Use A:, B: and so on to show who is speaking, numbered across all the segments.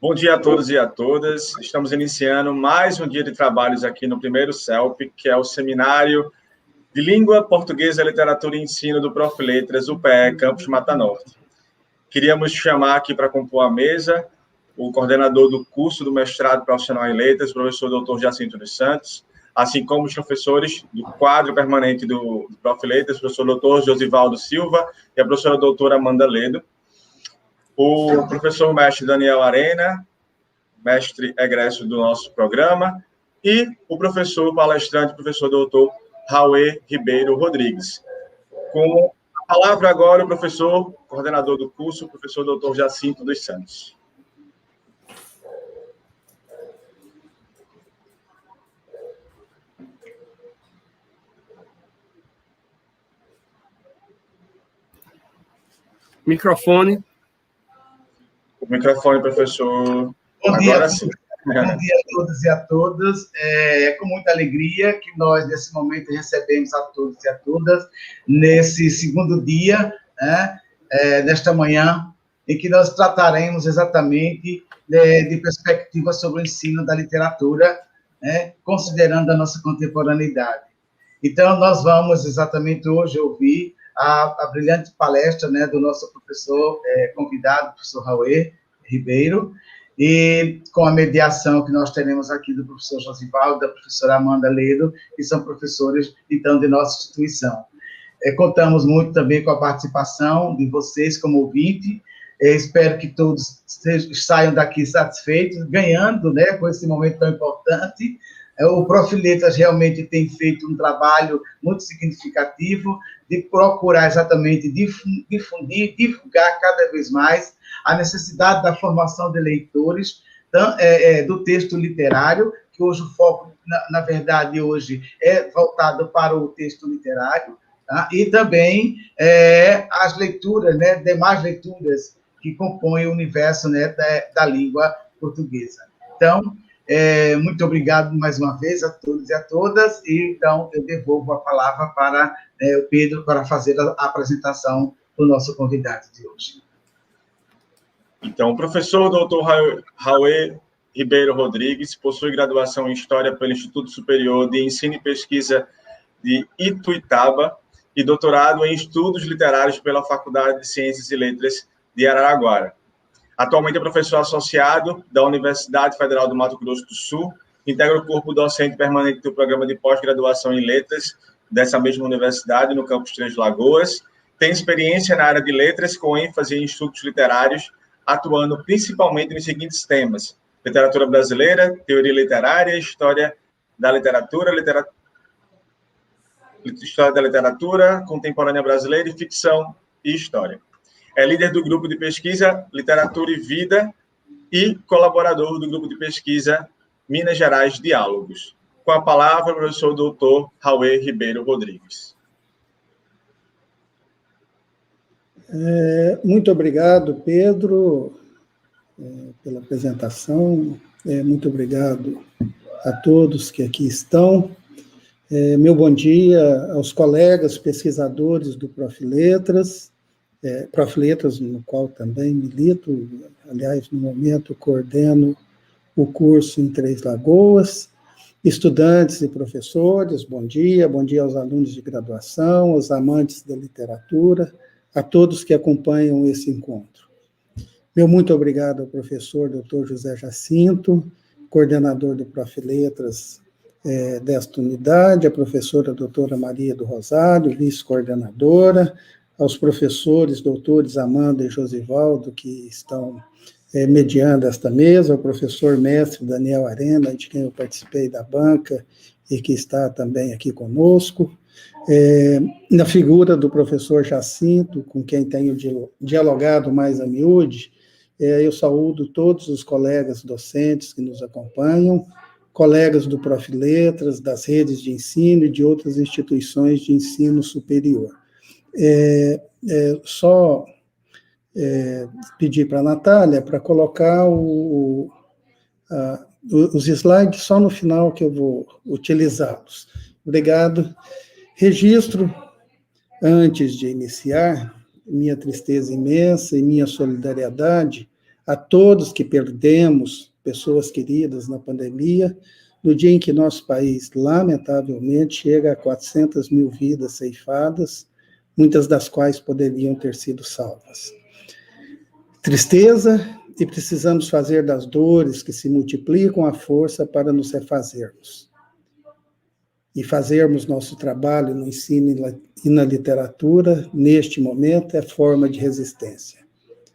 A: Bom dia a todos e a todas. Estamos iniciando mais um dia de trabalhos aqui no primeiro CELP, que é o Seminário de Língua Portuguesa, Literatura e Ensino do Prof. Letras, UPE, Campus Mata Norte. Queríamos chamar aqui para compor a mesa o coordenador do curso do mestrado profissional em letras, o professor Dr. Jacinto dos Santos, assim como os professores do quadro permanente do Prof. Letras, o professor Dr. Josivaldo Silva e a professora doutora Amanda Ledo, o professor mestre Daniel Arena, mestre egresso do nosso programa, e o professor palestrante, professor doutor Rauê Ribeiro Rodrigues. Com a palavra agora o professor, coordenador do curso, o professor doutor Jacinto dos Santos.
B: Microfone.
A: O microfone, professor.
C: Bom dia,
A: agora sim.
C: Bom dia a todos e a todas. É com muita alegria que nós, nesse momento, recebemos a todos e a todas, nesse segundo dia, né, nesta manhã, em que nós trataremos exatamente de perspectivas sobre o ensino da literatura, né, considerando a nossa contemporaneidade. Então, nós vamos exatamente hoje ouvir a brilhante palestra, né, do nosso professor convidado, professor Rauê Ribeiro, e com a mediação que nós teremos aqui do professor Josivaldo, da professora Amanda Ledo, que são professores, então, de nossa instituição. Contamos muito também com a participação de vocês como ouvinte. Espero que todos saiam daqui satisfeitos, ganhando, né, com esse momento tão importante. O Prof. Letras realmente tem feito um trabalho muito significativo de procurar exatamente difundir, divulgar cada vez mais a necessidade da formação de leitores do texto literário, que hoje o foco, na verdade, hoje é voltado para o texto literário, tá? E também as leituras, né, demais leituras que compõem o universo, né, da língua portuguesa. Então, muito obrigado mais uma vez a todos e a todas, e então eu devolvo a palavra para o Pedro para fazer a apresentação do nosso convidado de hoje.
A: Então, o professor Dr. Rauê Ribeiro Rodrigues possui graduação em História pelo Instituto Superior de Ensino e Pesquisa de Ituiutaba e doutorado em Estudos Literários pela Faculdade de Ciências e Letras de Araraquara. Atualmente é professor associado da Universidade Federal do Mato Grosso do Sul, integra o corpo docente permanente do programa de pós-graduação em letras dessa mesma universidade, no campus Três Lagoas, tem experiência na área de letras com ênfase em estudos literários, atuando principalmente nos seguintes temas: literatura brasileira, teoria literária, história da literatura, história da literatura contemporânea brasileira e ficção e história. É líder do grupo de pesquisa Literatura e Vida e colaborador do grupo de pesquisa Minas Gerais Diálogos. Com a palavra, o professor doutor Rauê Ribeiro Rodrigues.
D: Muito obrigado, Pedro, pela apresentação. Muito obrigado a todos que aqui estão. Meu bom dia aos colegas pesquisadores do Prof. Letras, no qual também milito. Aliás, no momento coordeno o curso em Três Lagoas. Estudantes e professores, bom dia aos alunos de graduação, aos amantes da literatura, a todos que acompanham esse encontro. Meu muito obrigado ao professor Dr. José Jacinto, coordenador do Prof. Letras desta unidade, a professora doutora Maria do Rosário, vice-coordenadora, aos professores doutores Amanda e Josivaldo, que estão mediando esta mesa, ao professor mestre Daniel Arena, de quem eu participei da banca e que está também aqui conosco, na figura do professor Jacinto, com quem tenho dialogado mais a miúde, eu saúdo todos os colegas docentes que nos acompanham, colegas do Prof. Letras, das redes de ensino e de outras instituições de ensino superior. Só pedir para a Natália para colocar os slides só no final que eu vou utilizá-los. Obrigado. Registro, antes de iniciar, minha tristeza imensa e minha solidariedade a todos que perdemos pessoas queridas na pandemia, no dia em que nosso país, lamentavelmente, chega a 400 mil vidas ceifadas, muitas das quais poderiam ter sido salvas. Tristeza, e precisamos fazer das dores que se multiplicam a força para nos refazermos. E fazermos nosso trabalho no ensino e na literatura, neste momento, é forma de resistência.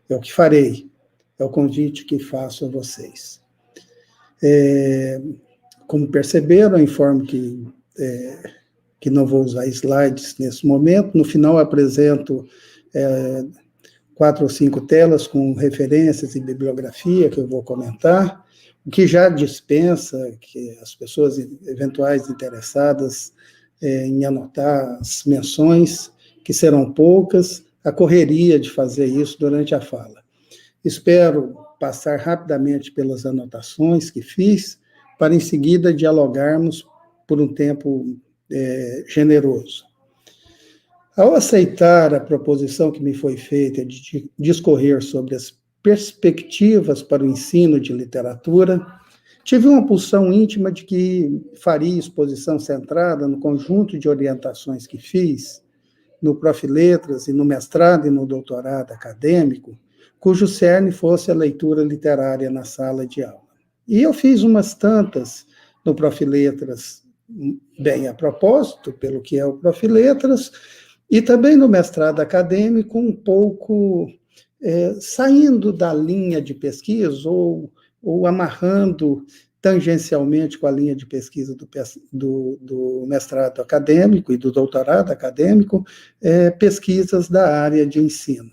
D: É o que farei, é o convite que faço a vocês. Como perceberam, eu informo que não vou usar slides nesse momento. No final, apresento 4 ou 5 telas com referências e bibliografia que eu vou comentar, o que já dispensa que as pessoas eventuais interessadas em anotar as menções, que serão poucas, a correria de fazer isso durante a fala. Espero passar rapidamente pelas anotações que fiz, para em seguida dialogarmos por um tempo generoso. Ao aceitar a proposição que me foi feita de discorrer sobre as perspectivas para o ensino de literatura, tive uma pulsão íntima de que faria exposição centrada no conjunto de orientações que fiz no Profiletras e no mestrado e no doutorado acadêmico, cujo cerne fosse a leitura literária na sala de aula. E eu fiz umas tantas no Profiletras, bem a propósito, pelo que é o Profiletras, e também no mestrado acadêmico, um pouco saindo da linha de pesquisa ou amarrando tangencialmente com a linha de pesquisa do mestrado acadêmico e do doutorado acadêmico, pesquisas da área de ensino.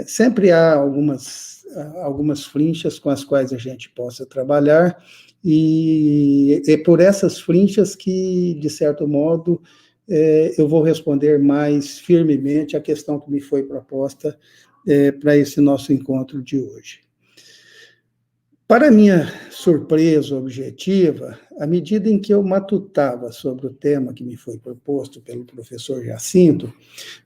D: Sempre há algumas frinchas com as quais a gente possa trabalhar, e é por essas frinchas que, de certo modo, eu vou responder mais firmemente a questão que me foi proposta para esse nosso encontro de hoje. Para minha surpresa objetiva, à medida em que eu matutava sobre o tema que me foi proposto pelo professor Jacinto,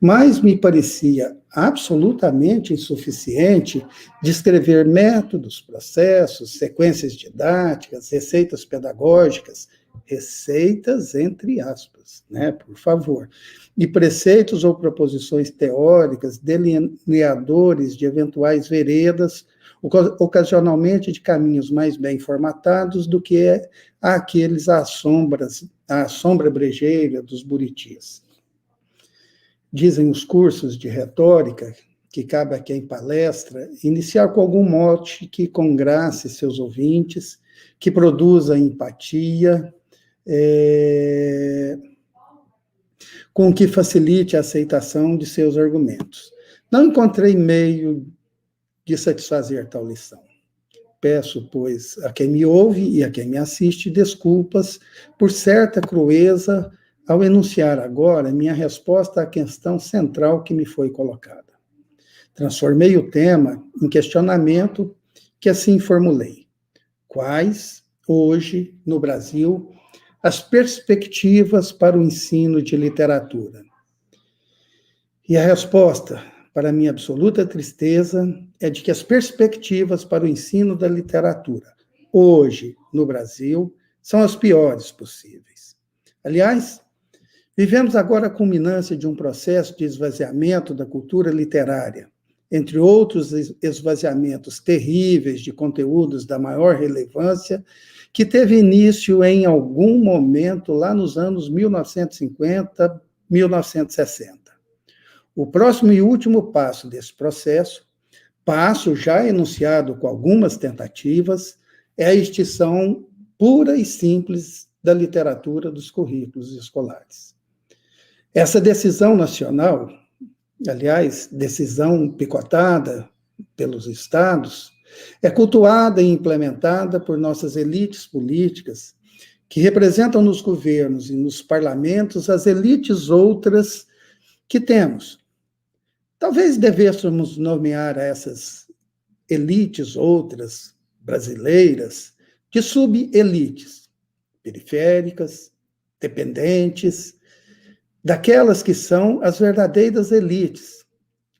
D: mais me parecia absolutamente insuficiente descrever métodos, processos, sequências didáticas, receitas pedagógicas, receitas entre aspas, né, por favor, e preceitos ou proposições teóricas, delineadores de eventuais veredas, ocasionalmente de caminhos mais bem formatados do que aqueles à sombra brejeira dos buritis. Dizem os cursos de retórica, que cabe a quem palestra, iniciar com algum mote que congrace seus ouvintes, que produza empatia, com que facilite a aceitação de seus argumentos. Não encontrei meio de satisfazer tal lição. Peço, pois, a quem me ouve e a quem me assiste desculpas por certa crueza ao enunciar agora minha resposta à questão central que me foi colocada. Transformei o tema em questionamento que assim formulei. Quais, hoje, no Brasil, as perspectivas para o ensino de literatura? E a resposta, para minha absoluta tristeza, é de que as perspectivas para o ensino da literatura, hoje, no Brasil, são as piores possíveis. Aliás, vivemos agora a culminância de um processo de esvaziamento da cultura literária, entre outros esvaziamentos terríveis de conteúdos da maior relevância, que teve início em algum momento lá nos anos 1950, 1960. O próximo e último passo desse processo, passo já enunciado com algumas tentativas, é a extinção pura e simples da literatura dos currículos escolares. Essa decisão nacional, aliás, decisão picotada pelos estados, é cultuada e implementada por nossas elites políticas, que representam nos governos e nos parlamentos as elites outras que temos. Talvez devêssemos nomear essas elites outras brasileiras de subelites, periféricas, dependentes, daquelas que são as verdadeiras elites,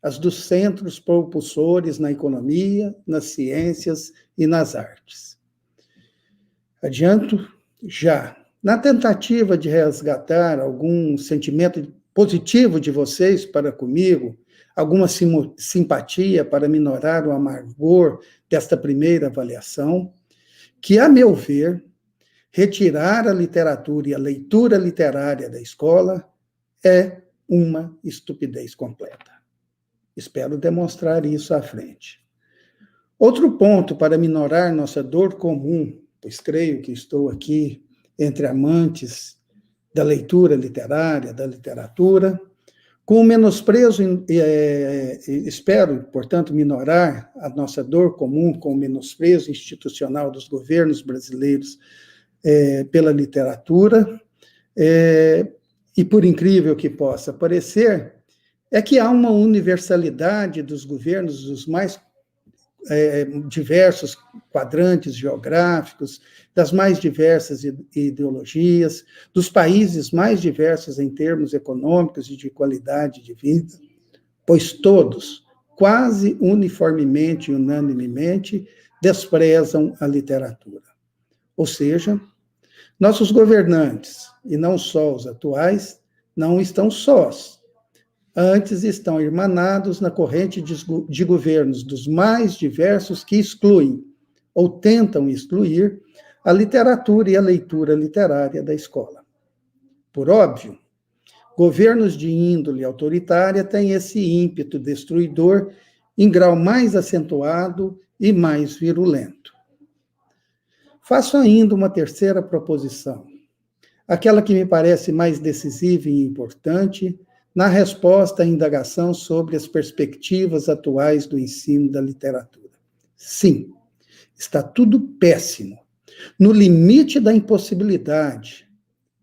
D: as dos centros propulsores na economia, nas ciências e nas artes. Adianto já, na tentativa de resgatar algum sentimento positivo de vocês para comigo, alguma simpatia para minorar o amargor desta primeira avaliação, que, a meu ver, retirar a literatura e a leitura literária da escola é uma estupidez completa. Espero demonstrar isso à frente. Outro ponto para minorar nossa dor comum, pois creio que estou aqui entre amantes da leitura literária, da literatura, com o menosprezo, espero, portanto, minorar a nossa dor comum com o menosprezo institucional dos governos brasileiros pela literatura, e por incrível que possa parecer, é que há uma universalidade dos governos dos mais diversos quadrantes geográficos, das mais diversas ideologias, dos países mais diversos em termos econômicos e de qualidade de vida, pois todos, quase uniformemente e unanimemente, desprezam a literatura. Ou seja, nossos governantes, e não só os atuais, não estão sós. Antes estão irmanados na corrente de governos dos mais diversos que excluem, ou tentam excluir, a literatura e a leitura literária da escola. Por óbvio, governos de índole autoritária têm esse ímpeto destruidor em grau mais acentuado e mais virulento. Faço ainda uma terceira proposição, aquela que me parece mais decisiva e importante, na resposta à indagação sobre as perspectivas atuais do ensino da literatura. Sim, está tudo péssimo, no limite da impossibilidade,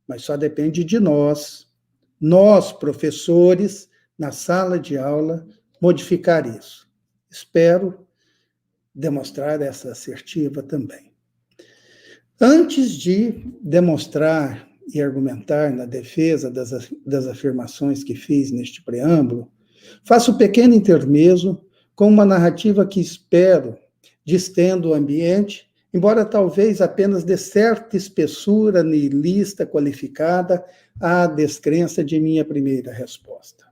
D: mas só depende de nós, professores, na sala de aula, modificar isso. Espero demonstrar essa assertiva também. Antes de demonstrar e argumentar na defesa das afirmações que fiz neste preâmbulo, faço um pequeno intermezzo com uma narrativa que espero distenda o ambiente, embora talvez apenas de certa espessura nihilista qualificada à descrença de minha primeira resposta.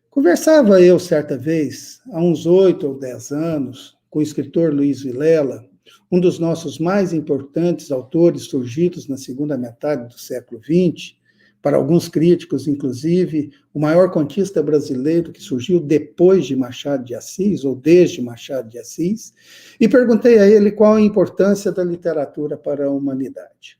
D: Conversava eu, certa vez, há uns 8 ou 10 anos, com o escritor Luiz Vilela, um dos nossos mais importantes autores surgidos na segunda metade do século XX, para alguns críticos, inclusive, o maior contista brasileiro que surgiu depois de Machado de Assis, ou desde Machado de Assis, e perguntei a ele qual a importância da literatura para a humanidade.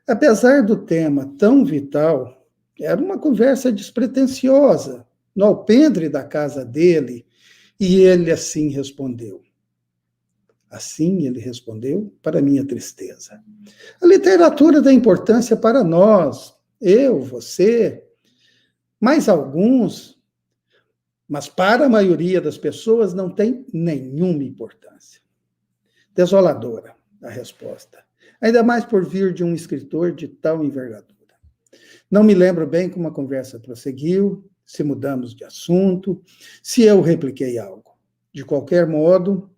D: Apesar do tema tão vital, era uma conversa despretensiosa, no alpendre da casa dele, e ele assim respondeu. Assim ele respondeu, para minha tristeza. A literatura dá importância para nós, eu, você, mais alguns, mas para a maioria das pessoas não tem nenhuma importância. Desoladora a resposta, ainda mais por vir de um escritor de tal envergadura. Não me lembro bem como a conversa prosseguiu, se mudamos de assunto, se eu repliquei algo. De qualquer modo,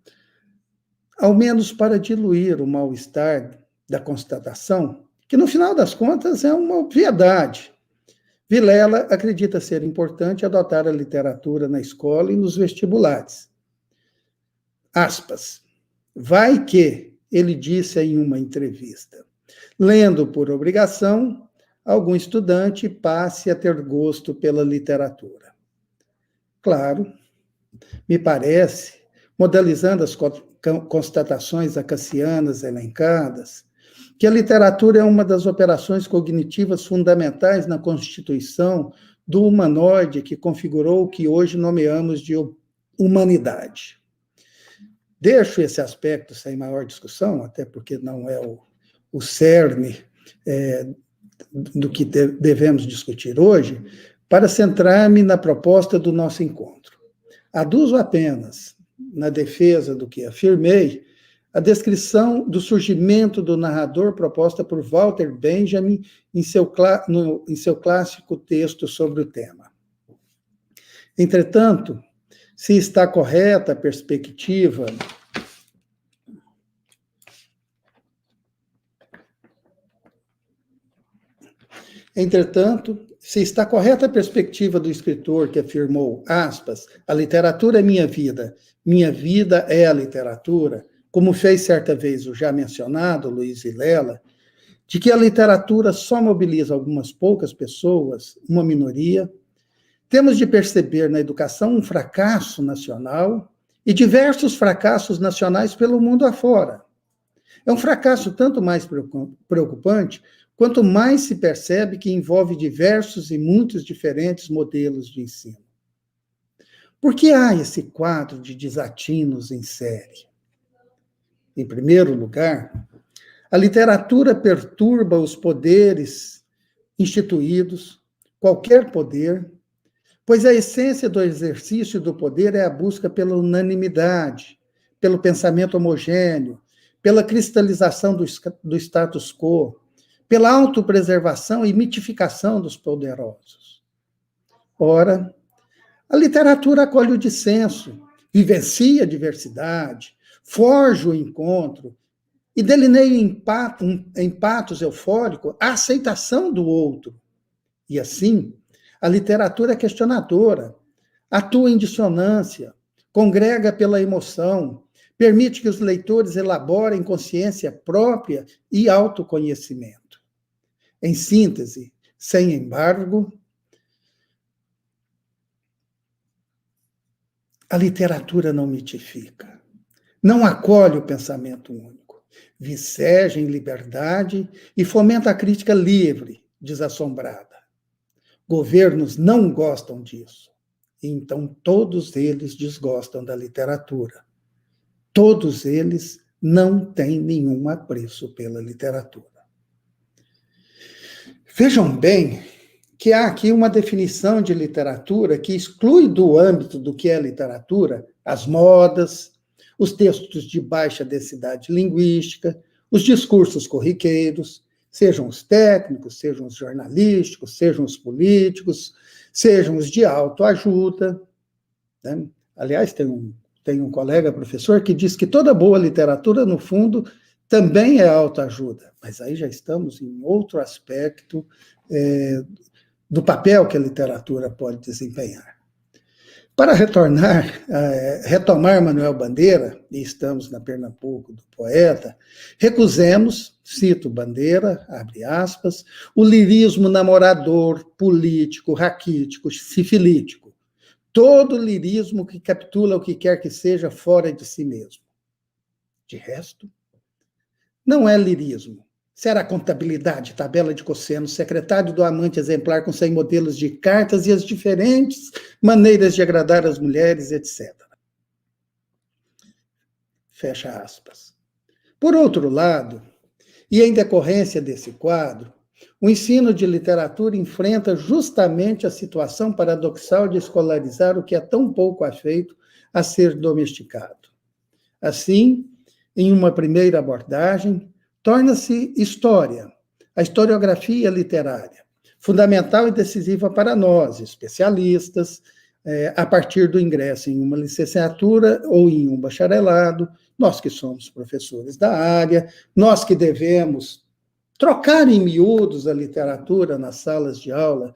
D: ao menos para diluir o mal-estar da constatação, que no final das contas é uma obviedade. Vilela acredita ser importante adotar a literatura na escola e nos vestibulares. Aspas. Vai que, ele disse em uma entrevista, lendo por obrigação, algum estudante passe a ter gosto pela literatura. Claro, me parece, modelizando as constatações acacianas elencadas, que a literatura é uma das operações cognitivas fundamentais na constituição do humanoide que configurou o que hoje nomeamos de humanidade. Deixo esse aspecto sem maior discussão, até porque não é o cerne do que devemos discutir hoje, para centrar-me na proposta do nosso encontro. Aduzo apenas, na defesa do que afirmei, a descrição do surgimento do narrador proposta por Walter Benjamin em seu clássico texto sobre o tema. Entretanto, se está correta a perspectiva do escritor que afirmou, aspas, a literatura é minha vida é a literatura, como fez certa vez o já mencionado Luiz Vilela, de que a literatura só mobiliza algumas poucas pessoas, uma minoria, temos de perceber na educação um fracasso nacional e diversos fracassos nacionais pelo mundo afora. É um fracasso tanto mais preocupante quanto mais se percebe que envolve diversos e muitos diferentes modelos de ensino. Por que há esse quadro de desatinos em série? Em primeiro lugar, a literatura perturba os poderes instituídos, qualquer poder, pois a essência do exercício do poder é a busca pela unanimidade, pelo pensamento homogêneo, pela cristalização do status quo, pela autopreservação e mitificação dos poderosos. Ora, a literatura acolhe o dissenso, vivencia a diversidade, forja o encontro e delineia em patos eufórico a aceitação do outro. E assim, a literatura é questionadora, atua em dissonância, congrega pela emoção, permite que os leitores elaborem consciência própria e autoconhecimento. Em síntese, sem embargo, a literatura não mitifica, não acolhe o pensamento único, viceja em liberdade e fomenta a crítica livre, desassombrada. Governos não gostam disso, então todos eles desgostam da literatura. Todos eles não têm nenhum apreço pela literatura. Vejam bem que há aqui uma definição de literatura que exclui do âmbito do que é literatura as modas, os textos de baixa densidade linguística, os discursos corriqueiros, sejam os técnicos, sejam os jornalísticos, sejam os políticos, sejam os de autoajuda. Né? Aliás, tem um colega professor que diz que toda boa literatura, no fundo, também é autoajuda, mas aí já estamos em outro aspecto do papel que a literatura pode desempenhar. Para retomar Manuel Bandeira, e estamos na Pernambuco do poeta, recusemos, cito Bandeira, abre aspas, o lirismo namorador, político, raquítico, sifilítico, todo lirismo que capitula o que quer que seja fora de si mesmo. De resto, não é lirismo. Será contabilidade, tabela de cossenos, secretário do amante exemplar com 100 modelos de cartas e as diferentes maneiras de agradar as mulheres, etc. Fecha aspas. Por outro lado, e em decorrência desse quadro, o ensino de literatura enfrenta justamente a situação paradoxal de escolarizar o que é tão pouco afeito a ser domesticado. Assim, em uma primeira abordagem, torna-se história, a historiografia literária, fundamental e decisiva para nós, especialistas, a partir do ingresso em uma licenciatura ou em um bacharelado, nós que somos professores da área, nós que devemos trocar em miúdos a literatura nas salas de aula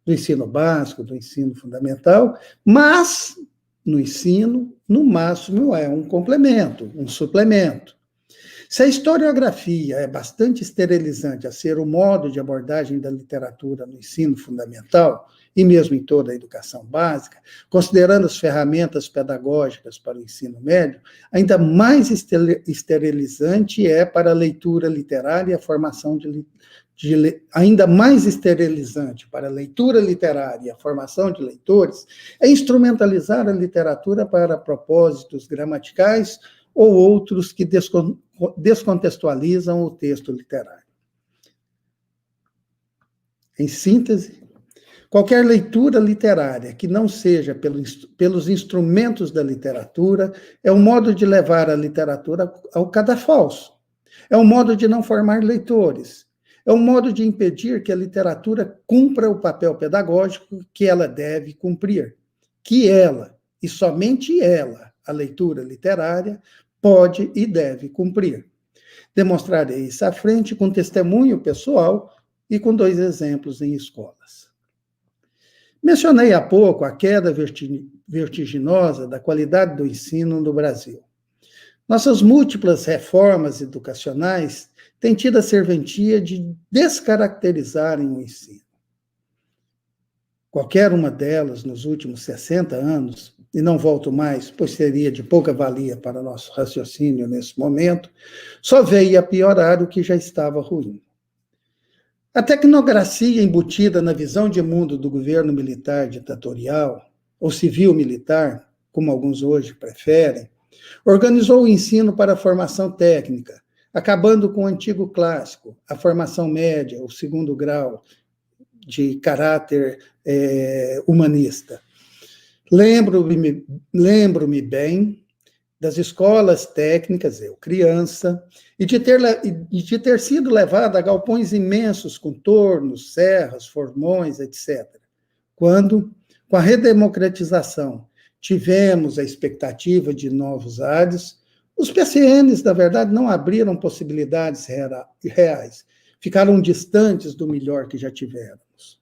D: do ensino básico, do ensino fundamental, mas no ensino, no máximo, é um complemento, um suplemento. Se a historiografia é bastante esterilizante a ser o modo de abordagem da literatura no ensino fundamental, e mesmo em toda a educação básica, considerando as ferramentas pedagógicas para o ensino médio, ainda mais esterilizante é para a leitura literária e a formação ainda mais esterilizante para a leitura literária e a formação de leitores, é instrumentalizar a literatura para propósitos gramaticais ou outros que descontextualizam o texto literário. Em síntese, qualquer leitura literária que não seja pelos instrumentos da literatura é um modo de levar a literatura ao cadafalso, é um modo de não formar leitores, é um modo de impedir que a literatura cumpra o papel pedagógico que ela deve cumprir, que ela, e somente ela, a leitura literária, pode e deve cumprir. Demonstrarei isso à frente com testemunho pessoal e com 2 exemplos em escolas. Mencionei há pouco a queda vertiginosa da qualidade do ensino no Brasil. Nossas múltiplas reformas educacionais têm tido a serventia de descaracterizarem o ensino. Qualquer uma delas, nos últimos 60 anos, e não volto mais, pois seria de pouca valia para nosso raciocínio nesse momento, só veio a piorar o que já estava ruim. A tecnocracia embutida na visão de mundo do governo militar ditatorial, ou civil-militar, como alguns hoje preferem, organizou o ensino para a formação técnica, acabando com o antigo clássico, a formação média, o 2º grau, de caráter humanista. Lembro-me bem das escolas técnicas, eu criança, e de ter sido levada a galpões imensos com tornos, serras, formões, etc. Quando, com a redemocratização, tivemos a expectativa de novos ares, os PCNs, na verdade, não abriram possibilidades reais, ficaram distantes do melhor que já tivemos.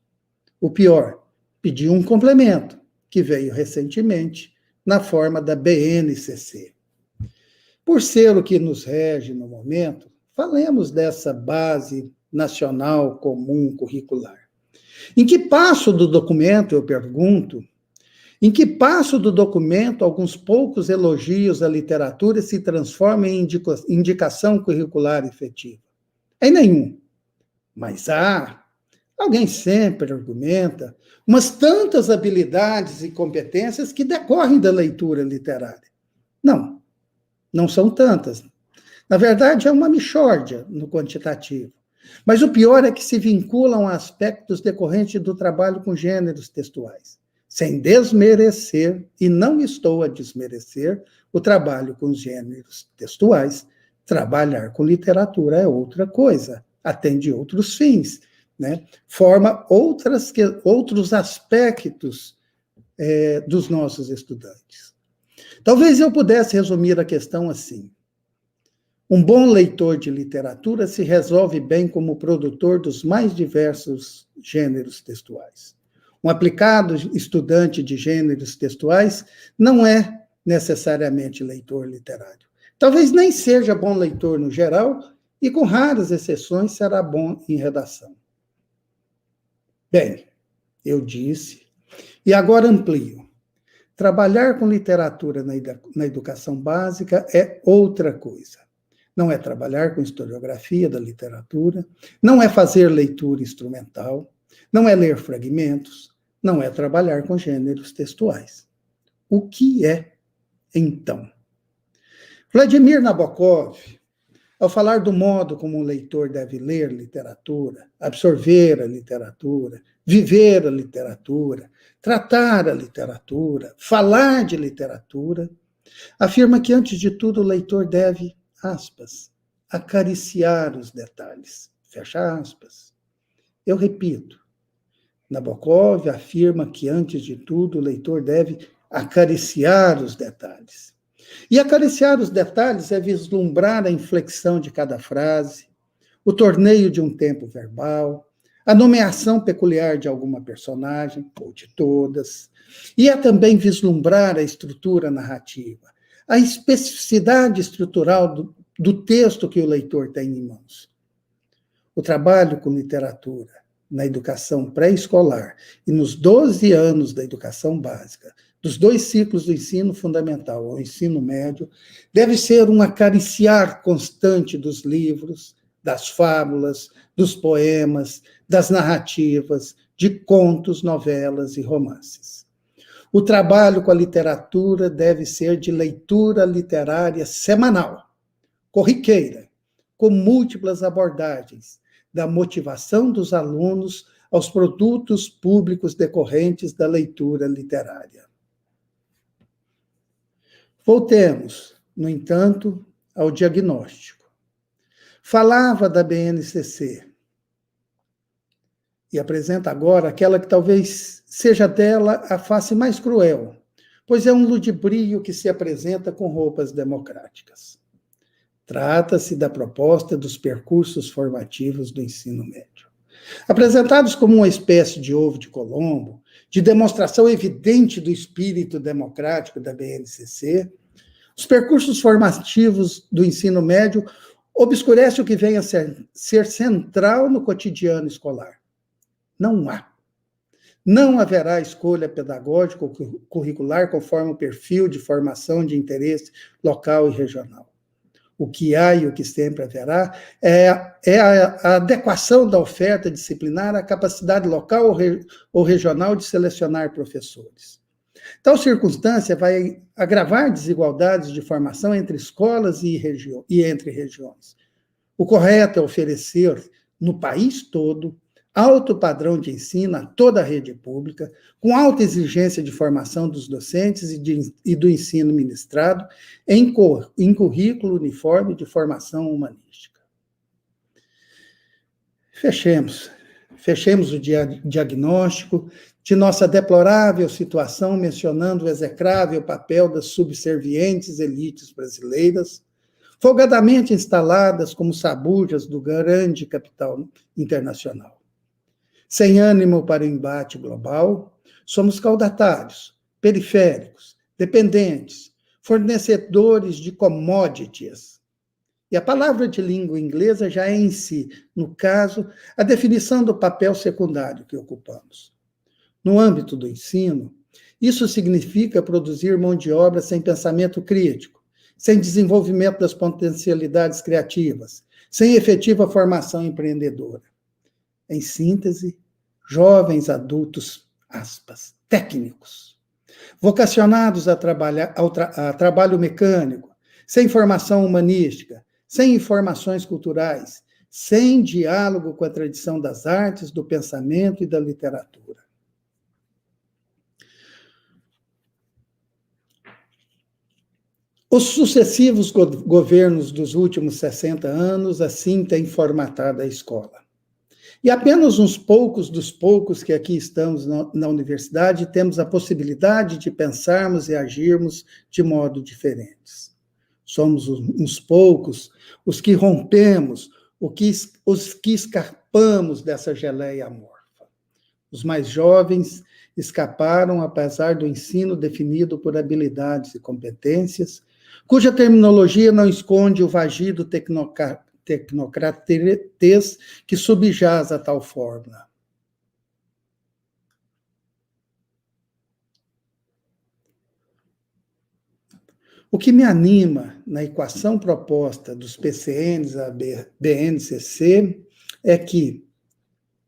D: O pior, pediu um complemento, que veio recentemente, na forma da BNCC. Por ser o que nos rege no momento, falemos dessa base nacional comum curricular. Em que passo do documento, eu pergunto, em que passo do documento alguns poucos elogios à literatura se transformam em indicação curricular efetiva? Em nenhum. Mas alguém sempre argumenta, umas tantas habilidades e competências que decorrem da leitura literária. Não são tantas. Na verdade, é uma mixórdia no quantitativo. Mas o pior é que se vinculam a aspectos decorrentes do trabalho com gêneros textuais, sem desmerecer, e não estou a desmerecer, o trabalho com gêneros textuais. Trabalhar com literatura é outra coisa, atende outros fins, né? Forma outros aspectos dos nossos estudantes. Talvez eu pudesse resumir a questão assim. Um bom leitor de literatura se resolve bem como produtor dos mais diversos gêneros textuais. Um aplicado estudante de gêneros textuais não é necessariamente leitor literário. Talvez nem seja bom leitor no geral e, com raras exceções, será bom em redação. Bem, eu disse, e agora amplio. Trabalhar com literatura na educação básica é outra coisa. Não é trabalhar com historiografia da literatura, não é fazer leitura instrumental, não é ler fragmentos, não é trabalhar com gêneros textuais. O que é, então? Vladimir Nabokov, ao falar do modo como um leitor deve ler literatura, absorver a literatura, viver a literatura, tratar a literatura, falar de literatura, afirma que, antes de tudo, o leitor deve, aspas, acariciar os detalhes, fecha aspas. Eu repito, Nabokov afirma que, antes de tudo, o leitor deve acariciar os detalhes. E acariciar os detalhes é vislumbrar a inflexão de cada frase, o torneio de um tempo verbal, a nomeação peculiar de alguma personagem, ou de todas, e é também vislumbrar a estrutura narrativa, a especificidade estrutural do texto que o leitor tem em mãos. O trabalho com literatura na educação pré-escolar e nos 12 anos da educação básica, dos 2 ciclos do ensino fundamental ao ensino médio, deve ser um acariciar constante dos livros, das fábulas, dos poemas, das narrativas, de contos, novelas e romances. O trabalho com a literatura deve ser de leitura literária semanal, corriqueira, com múltiplas abordagens, da motivação dos alunos aos produtos públicos decorrentes da leitura literária. Voltemos, no entanto, ao diagnóstico. Falava da BNCC. e apresenta agora aquela que talvez seja dela a face mais cruel, pois é um ludibrio que se apresenta com roupas democráticas. Trata-se da proposta dos percursos formativos do ensino médio. Apresentados como uma espécie de ovo de Colombo, de demonstração evidente do espírito democrático da BNCC, os percursos formativos do ensino médio obscurecem o que vem a ser central no cotidiano escolar. Não haverá escolha pedagógica ou curricular conforme o perfil de formação de interesse local e regional. O que há e o que sempre haverá é a adequação da oferta disciplinar à capacidade local ou regional de selecionar professores. Tal circunstância vai agravar desigualdades de formação entre escolas e entre regiões. O correto é oferecer, no país todo, alto padrão de ensino a toda a rede pública, com alta exigência de formação dos docentes e do ensino ministrado em currículo uniforme de formação humanística. Fechemos o diagnóstico de nossa deplorável situação, mencionando o execrável papel das subservientes elites brasileiras, folgadamente instaladas como sabujas do grande capital internacional. Sem ânimo para o embate global, somos caudatários, periféricos, dependentes, fornecedores de commodities. E a palavra de língua inglesa já é em si, no caso, a definição do papel secundário que ocupamos. No âmbito do ensino, isso significa produzir mão de obra sem pensamento crítico, sem desenvolvimento das potencialidades criativas, sem efetiva formação empreendedora. Em síntese, jovens adultos, aspas, técnicos, vocacionados a trabalho mecânico, sem formação humanística, sem informações culturais, sem diálogo com a tradição das artes, do pensamento e da literatura. Os sucessivos governos dos últimos 60 anos assim têm formatado a escola. E apenas uns poucos dos poucos que aqui estamos na universidade temos a possibilidade de pensarmos e agirmos de modo diferentes. Somos uns poucos os que rompemos, os que escapamos dessa geleia amorfa. Os mais jovens escaparam, apesar do ensino definido por habilidades e competências, cuja terminologia não esconde o vagido tecnocratez que subjaz a tal fórmula. O que me anima na equação proposta dos PCNs à BNCC é que,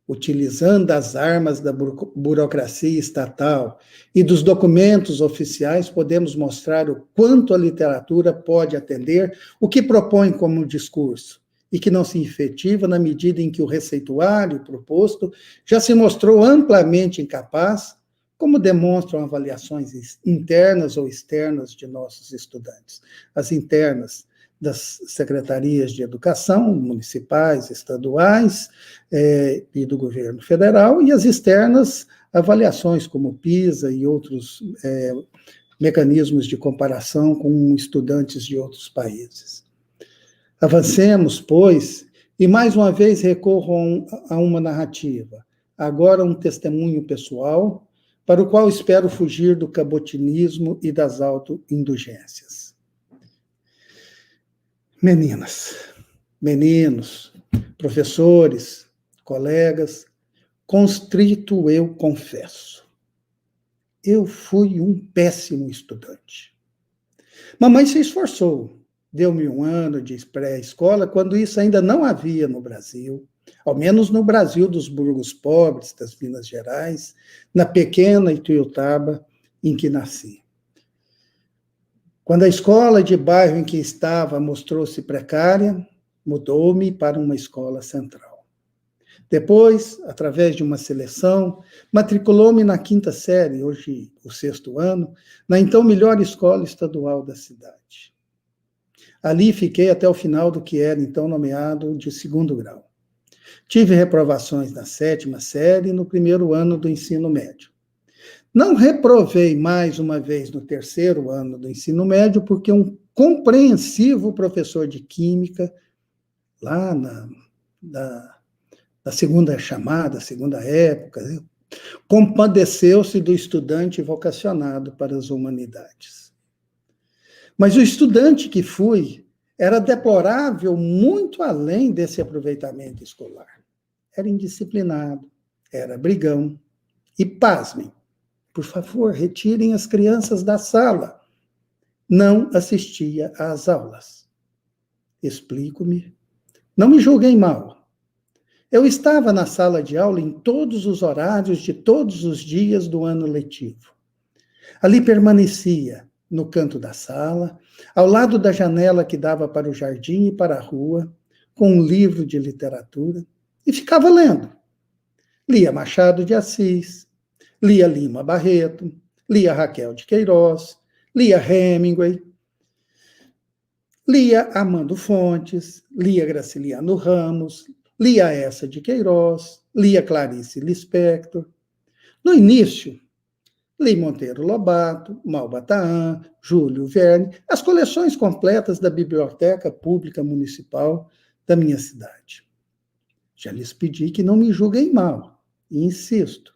D: utilizando as armas da burocracia estatal e dos documentos oficiais, podemos mostrar o quanto a literatura pode atender o que propõe como discurso, e que não se efetiva na medida em que o receituário proposto já se mostrou amplamente incapaz, como demonstram avaliações internas ou externas de nossos estudantes. As internas das secretarias de educação, municipais, estaduais e do governo federal, e as externas, avaliações como o PISA e outros mecanismos de comparação com estudantes de outros países. Avancemos, pois, e mais uma vez recorro a uma narrativa, agora um testemunho pessoal, para o qual espero fugir do cabotinismo e das autoindulgências. Meninas, meninos, professores, colegas, constrito eu confesso. Eu fui um péssimo estudante. Mamãe se esforçou. Deu-me um ano de pré-escola, quando isso ainda não havia no Brasil, ao menos no Brasil dos burgos pobres, das Minas Gerais, na pequena Ituiutaba em que nasci. Quando a escola de bairro em que estava mostrou-se precária, mudou-me para uma escola central. Depois, através de uma seleção, matriculou-me na 5ª série, hoje o 6º ano, na então melhor escola estadual da cidade. Ali fiquei até o final do que era então nomeado de 2º grau. Tive reprovações na 7ª série e no primeiro ano do ensino médio. Não reprovei mais uma vez no 3º ano do ensino médio, porque um compreensivo professor de química, lá da segunda chamada, segunda época, compadeceu-se do estudante vocacionado para as humanidades. Mas o estudante que fui era deplorável muito além desse aproveitamento escolar. Era indisciplinado, era brigão. E, pasmem, por favor, retirem as crianças da sala. Não assistia às aulas. Explico-me. Não me julguem mal. Eu estava na sala de aula em todos os horários de todos os dias do ano letivo. Ali permanecia, no canto da sala, ao lado da janela que dava para o jardim e para a rua, com um livro de literatura, e ficava lendo. Lia Machado de Assis, lia Lima Barreto, lia Raquel de Queiroz, lia Hemingway, lia Armando Fontes, lia Graciliano Ramos, lia Essa de Queiroz, lia Clarice Lispector. No início, li Monteiro Lobato, Malba-Tahan, Júlio Verne, as coleções completas da Biblioteca Pública Municipal da minha cidade. Já lhes pedi que não me julguem mal, e insisto.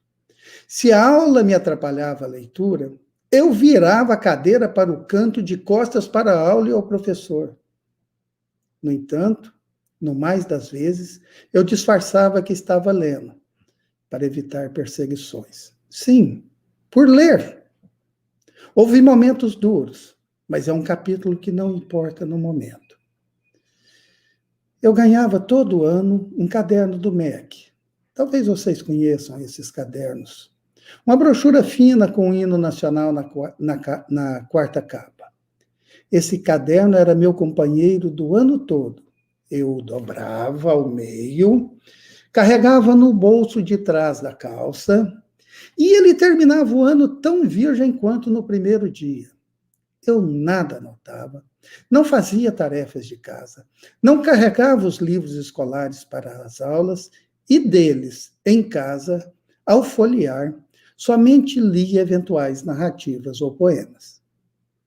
D: Se a aula me atrapalhava a leitura, eu virava a cadeira para o canto de costas para a aula e ao professor. No entanto, no mais das vezes, eu disfarçava que estava lendo, para evitar perseguições. Sim, por ler. Houve momentos duros, mas é um capítulo que não importa no momento. Eu ganhava todo ano um caderno do MEC. Talvez vocês conheçam esses cadernos. Uma brochura fina com o hino nacional na quarta capa. Esse caderno era meu companheiro do ano todo. Eu o dobrava ao meio, carregava no bolso de trás da calça, e ele terminava o ano tão virgem quanto no primeiro dia. Eu nada anotava, não fazia tarefas de casa, não carregava os livros escolares para as aulas, e deles, em casa, ao folhear, somente lia eventuais narrativas ou poemas.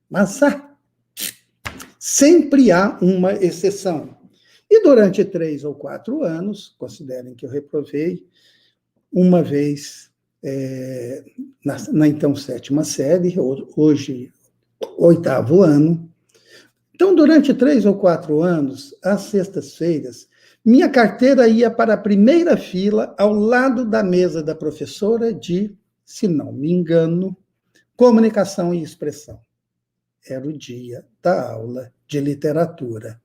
D: Mas sempre há uma exceção. E durante 3 ou 4 anos, considerem que eu reprovei, uma vez na então 7ª série, hoje 8º ano. Então, durante 3 ou 4 anos, às sextas-feiras, minha carteira ia para a primeira fila, ao lado da mesa da professora de, se não me engano, comunicação e expressão. Era o dia da aula de literatura.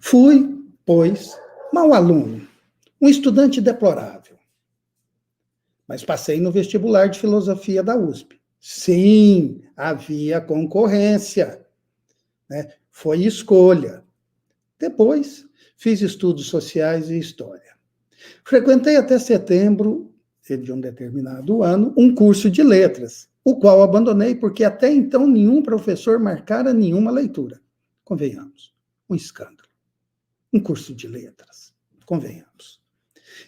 D: Fui, pois, mau aluno, um estudante deplorável. Mas passei no vestibular de filosofia da USP. Sim, havia concorrência, né? Foi escolha. Depois, fiz estudos sociais e história. Frequentei até setembro de um determinado ano um curso de letras, o qual abandonei porque até então nenhum professor marcara nenhuma leitura. Convenhamos, um escândalo. Um curso de letras, convenhamos.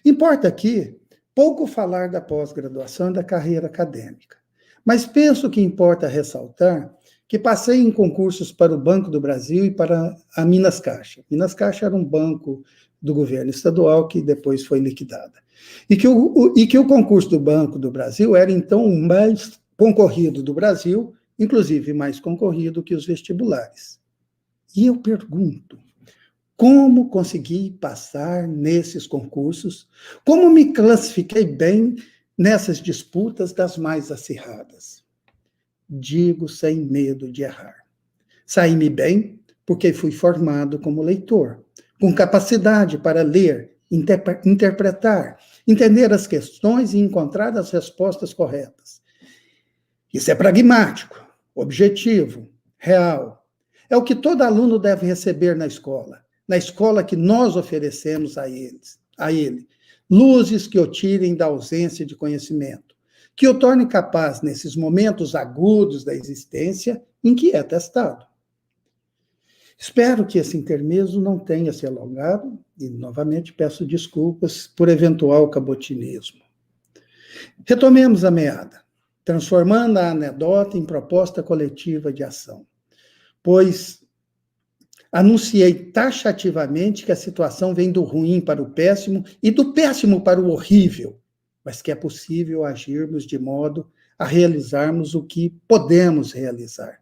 D: Importa aqui pouco falar da pós-graduação e da carreira acadêmica, mas penso que importa ressaltar que passei em concursos para o Banco do Brasil e para a Minas Caixa. Minas Caixa era um banco do governo estadual que depois foi liquidada. E que o concurso do Banco do Brasil era, então, o mais concorrido do Brasil, inclusive mais concorrido que os vestibulares. E eu pergunto, como consegui passar nesses concursos? Como me classifiquei bem nessas disputas das mais acirradas? Digo sem medo de errar. Saí-me bem porque fui formado como leitor, com capacidade para ler, interpretar, entender as questões e encontrar as respostas corretas. Isso é pragmático, objetivo, real. É o que todo aluno deve receber na escola que nós oferecemos a ele. Luzes que o tirem da ausência de conhecimento, que o torne capaz, nesses momentos agudos da existência, em que é testado. Espero que esse intermezzo não tenha se alongado e, novamente, peço desculpas por eventual cabotinismo. Retomemos a meada, transformando a anedota em proposta coletiva de ação, pois anunciei taxativamente que a situação vem do ruim para o péssimo e do péssimo para o horrível, mas que é possível agirmos de modo a realizarmos o que podemos realizar.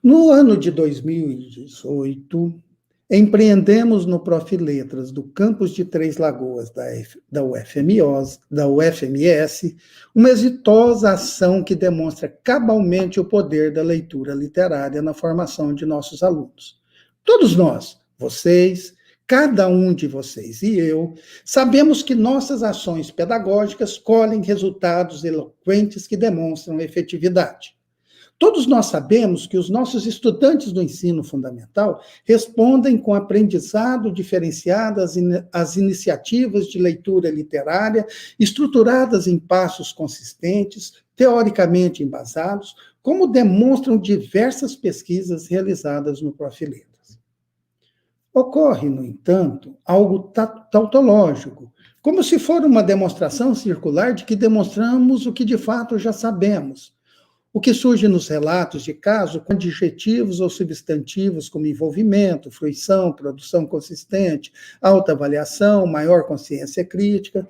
D: No ano de 2018, empreendemos no Profiletras do campus de Três Lagoas da UFMS uma exitosa ação que demonstra cabalmente o poder da leitura literária na formação de nossos alunos. Todos nós, vocês, cada um de vocês e eu, sabemos que nossas ações pedagógicas colhem resultados eloquentes que demonstram efetividade. Todos nós sabemos que os nossos estudantes do ensino fundamental respondem com aprendizado diferenciado às iniciativas de leitura literária, estruturadas em passos consistentes, teoricamente embasados, como demonstram diversas pesquisas realizadas no Profiletras. Ocorre, no entanto, algo tautológico, como se for uma demonstração circular de que demonstramos o que de fato já sabemos. O que surge nos relatos de caso com adjetivos ou substantivos como envolvimento, fruição, produção consistente, alta avaliação, maior consciência crítica,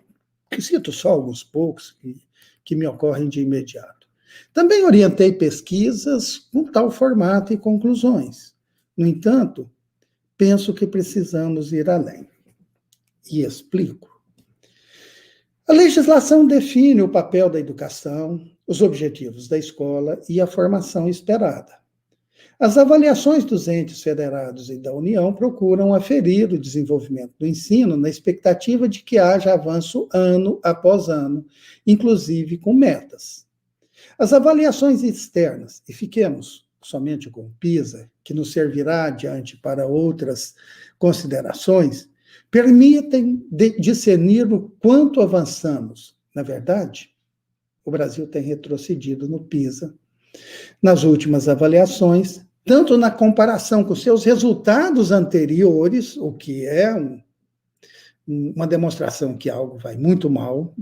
D: que cito só alguns poucos que me ocorrem de imediato. Também orientei pesquisas com tal formato e conclusões. No entanto, penso que precisamos ir além. E explico. A legislação define o papel da educação, os objetivos da escola e a formação esperada. As avaliações dos entes federados e da União procuram aferir o desenvolvimento do ensino na expectativa de que haja avanço ano após ano, inclusive com metas. As avaliações externas, e fiquemos somente com o PISA, que nos servirá adiante para outras considerações, permitem discernir o quanto avançamos. Na verdade, o Brasil tem retrocedido no PISA, nas últimas avaliações, tanto na comparação com seus resultados anteriores, o que é uma demonstração que algo vai muito mal,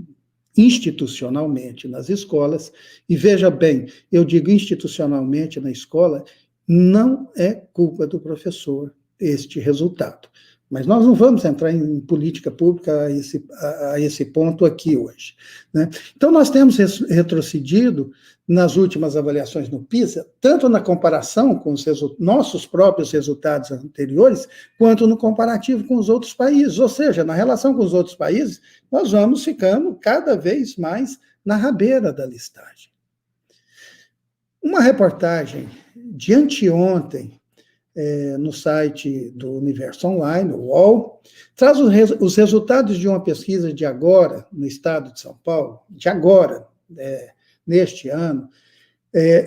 D: institucionalmente nas escolas, e veja bem, eu digo institucionalmente na escola, não é culpa do professor este resultado. Mas nós não vamos entrar em política pública a esse ponto aqui hoje, né? Então, nós temos retrocedido nas últimas avaliações no PISA, tanto na comparação com os nossos próprios resultados anteriores, quanto no comparativo com os outros países. Ou seja, na relação com os outros países, nós vamos ficando cada vez mais na rabeira da listagem. Uma reportagem de anteontem, no site do Universo Online, o UOL, traz os resultados de uma pesquisa de agora, no estado de São Paulo, de agora, neste ano,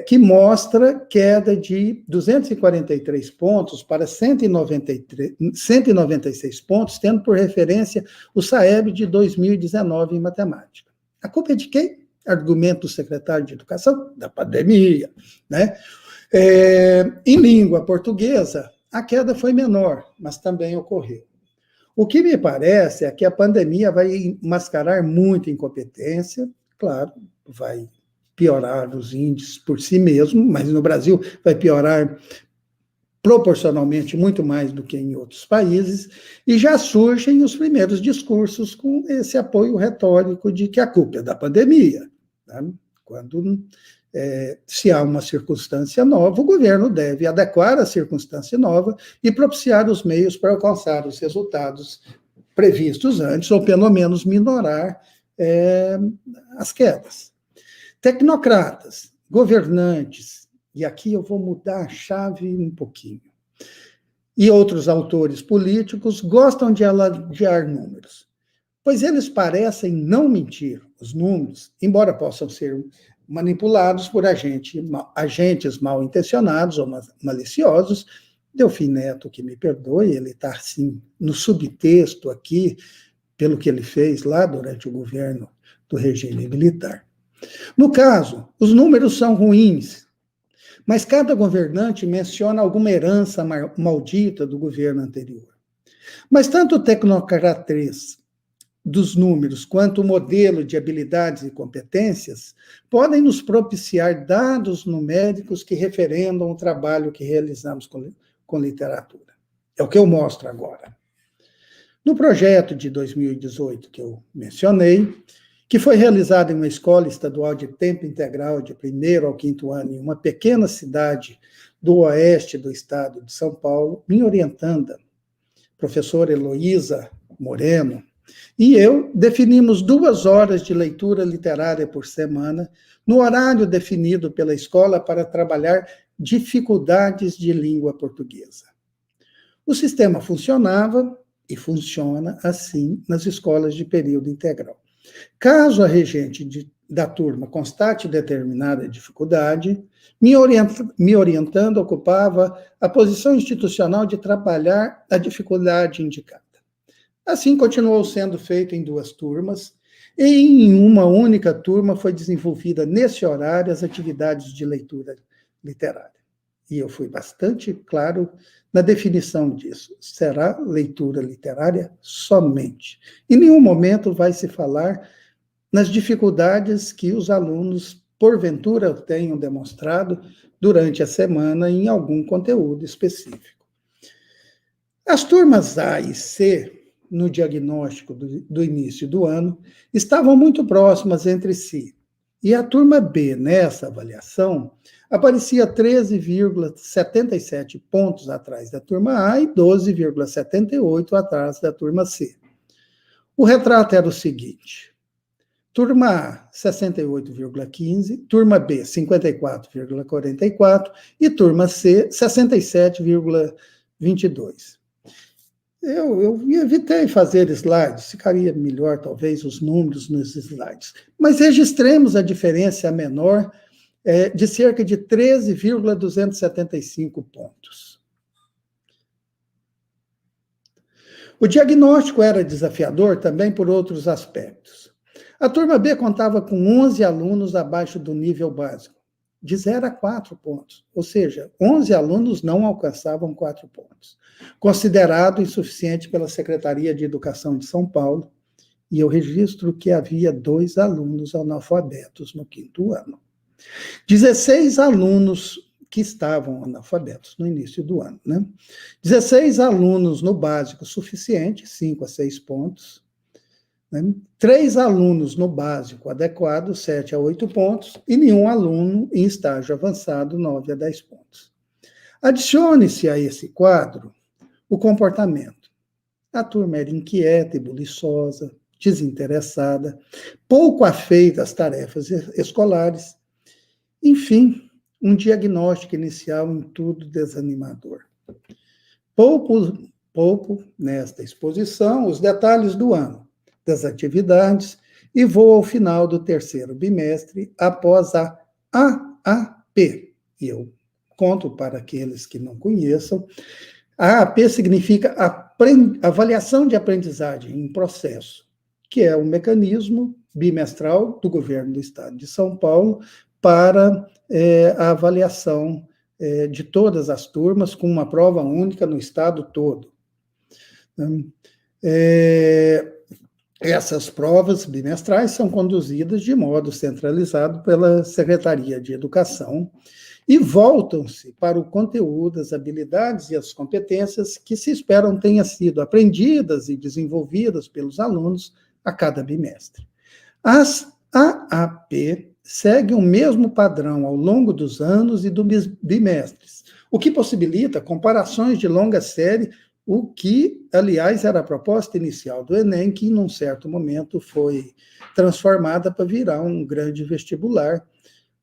D: que mostra queda de 243 pontos para 196 pontos, tendo por referência o SAEB de 2019 em matemática. A culpa é de quem? Argumento do secretário de Educação, da pandemia, né? Em língua portuguesa, a queda foi menor, mas também ocorreu. O que me parece é que a pandemia vai mascarar muita incompetência, claro, vai piorar os índices por si mesmo, mas no Brasil vai piorar proporcionalmente muito mais do que em outros países, e já surgem os primeiros discursos com esse apoio retórico de que a culpa é da pandemia, né? Quando se há uma circunstância nova, o governo deve adequar a circunstância nova e propiciar os meios para alcançar os resultados previstos antes, ou pelo menos minorar as quedas. Tecnocratas, governantes, e aqui eu vou mudar a chave um pouquinho, e outros autores políticos gostam de alardear números, pois eles parecem não mentir. Os números, embora possam ser manipulados por agentes mal intencionados ou maliciosos. Delfim Neto, que me perdoe, ele está, assim, no subtexto aqui, pelo que ele fez lá durante o governo do regime militar. No caso, os números são ruins, mas cada governante menciona alguma herança maldita do governo anterior. Mas tanto o tecnocratrês dos números quanto o modelo de habilidades e competências podem nos propiciar dados numéricos que referendam o trabalho que realizamos com literatura. É o que eu mostro agora. No projeto de 2018 que eu mencionei, que foi realizado em uma escola estadual de tempo integral de 1º ao 5º ano, em uma pequena cidade do oeste do estado de São Paulo, minha orientanda, professora Heloísa Moreno, e eu definimos 2 horas de leitura literária por semana, no horário definido pela escola para trabalhar dificuldades de língua portuguesa. O sistema funcionava e funciona assim nas escolas de período integral. Caso a regente da turma constate determinada dificuldade, me orientando ocupava a posição institucional de trabalhar a dificuldade indicada. Assim, continuou sendo feito em 2 turmas, e em uma única turma foi desenvolvida nesse horário as atividades de leitura literária. E eu fui bastante claro na definição disso. Será leitura literária somente. Em nenhum momento vai se falar nas dificuldades que os alunos, porventura, tenham demonstrado durante a semana em algum conteúdo específico. As turmas A e C, no diagnóstico do início do ano, estavam muito próximas entre si. E a turma B, nessa avaliação, aparecia 13,77 pontos atrás da turma A e 12,78 atrás da turma C. O retrato era o seguinte: turma A, 68,15, turma B, 54,44 e turma C, 67,22. Eu evitei fazer slides, ficaria melhor, talvez, os números nos slides. Mas registremos a diferença menor de cerca de 13,275 pontos. O diagnóstico era desafiador também por outros aspectos. A turma B contava com 11 alunos abaixo do nível básico, de 0 a 4 pontos. Ou seja, 11 alunos não alcançavam 4 pontos. Considerado insuficiente pela Secretaria de Educação de São Paulo, e eu registro que havia 2 alunos analfabetos no 5º ano. 16 alunos que estavam analfabetos no início do ano, né? 16 alunos no básico suficiente, 5 a 6 pontos, né? 3 alunos no básico adequado, 7 a 8 pontos, e nenhum aluno em estágio avançado, 9 a 10 pontos. Adicione-se a esse quadro o comportamento. A turma era inquieta e buliçosa, desinteressada, pouco afeita às tarefas escolares. Enfim, um diagnóstico inicial em tudo desanimador. Poupo nesta exposição os detalhes do ano, das atividades, e vou ao final do 3º bimestre após a AAP. E eu conto para aqueles que não conheçam. A AAP significa Avaliação de Aprendizagem em Processo, que é um mecanismo bimestral do governo do Estado de São Paulo para a avaliação de todas as turmas, com uma prova única no Estado todo. Essas provas bimestrais são conduzidas de modo centralizado pela Secretaria de Educação e voltam-se para o conteúdo, as habilidades e as competências que se esperam tenham sido aprendidas e desenvolvidas pelos alunos a cada bimestre. As AAP seguem o mesmo padrão ao longo dos anos e dos bimestres, o que possibilita comparações de longa série, o que, aliás, era a proposta inicial do Enem, que, num certo momento, foi transformada para virar um grande vestibular,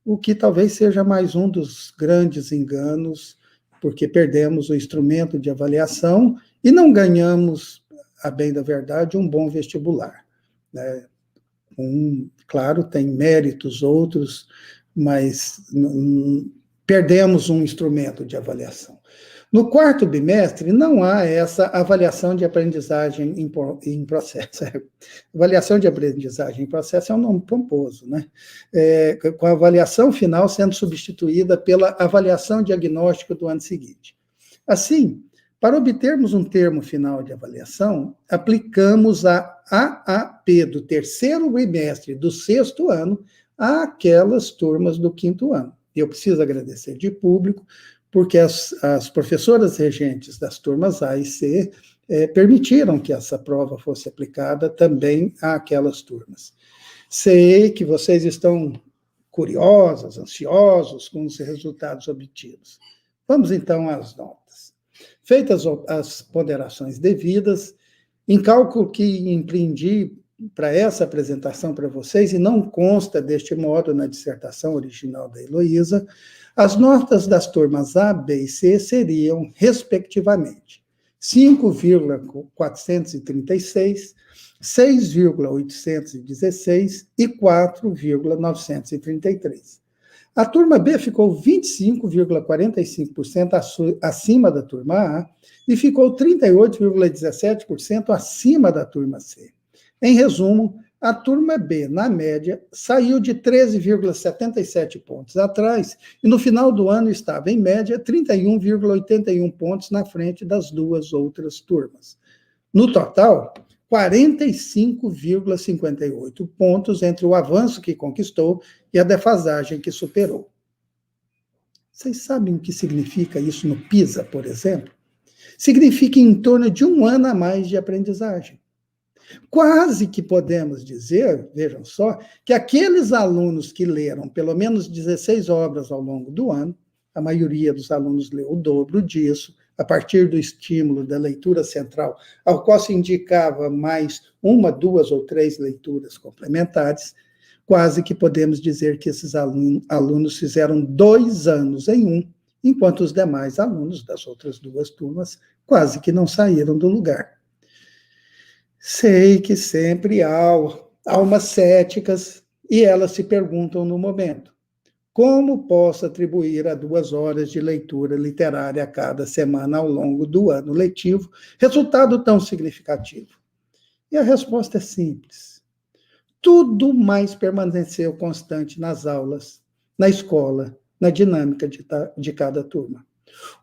D: o que talvez seja mais um dos grandes enganos, porque perdemos o instrumento de avaliação e não ganhamos, a bem da verdade, um bom vestibular, né? Claro, tem méritos outros, mas perdemos um instrumento de avaliação. No quarto bimestre, não há essa avaliação de aprendizagem em processo. Avaliação de aprendizagem em processo é um nome pomposo, né? Com a avaliação final sendo substituída pela avaliação diagnóstica do ano seguinte. Assim, para obtermos um termo final de avaliação, aplicamos a AAP do terceiro bimestre do sexto ano àquelas turmas do quinto ano. Eu preciso agradecer de público, porque as professoras regentes das turmas A e C permitiram que essa prova fosse aplicada também àquelas turmas. Sei que vocês estão curiosos, ansiosos com os resultados obtidos. Vamos, então, às notas. Feitas as ponderações devidas, em cálculo que empreendi para essa apresentação para vocês, e não consta deste modo na dissertação original da Heloísa, as notas das turmas A, B e C seriam, respectivamente, 5,436, 6,816 e 4,933. A turma B ficou 25,45% acima da turma A e ficou 38,17% acima da turma C. Em resumo, a turma B, na média, saiu de 13,77 pontos atrás e no final do ano estava, em média, 31,81 pontos na frente das duas outras turmas. No total, 45,58 pontos entre o avanço que conquistou e a defasagem que superou. Vocês sabem o que significa isso no PISA, por exemplo? Significa em torno de um ano a mais de aprendizagem. Quase que podemos dizer, vejam só, que aqueles alunos que leram pelo menos 16 obras ao longo do ano, a maioria dos alunos leu o dobro disso, a partir do estímulo da leitura central, ao qual se indicava mais uma, duas ou três leituras complementares, quase que podemos dizer que esses alunos fizeram 2 anos em um, enquanto os demais alunos das outras duas turmas quase que não saíram do lugar. Sei que sempre há almas céticas e elas se perguntam no momento: como posso atribuir a 2 horas de leitura literária a cada semana ao longo do ano letivo resultado tão significativo? E a resposta é simples. Tudo mais permaneceu constante nas aulas, na escola, na dinâmica de cada turma.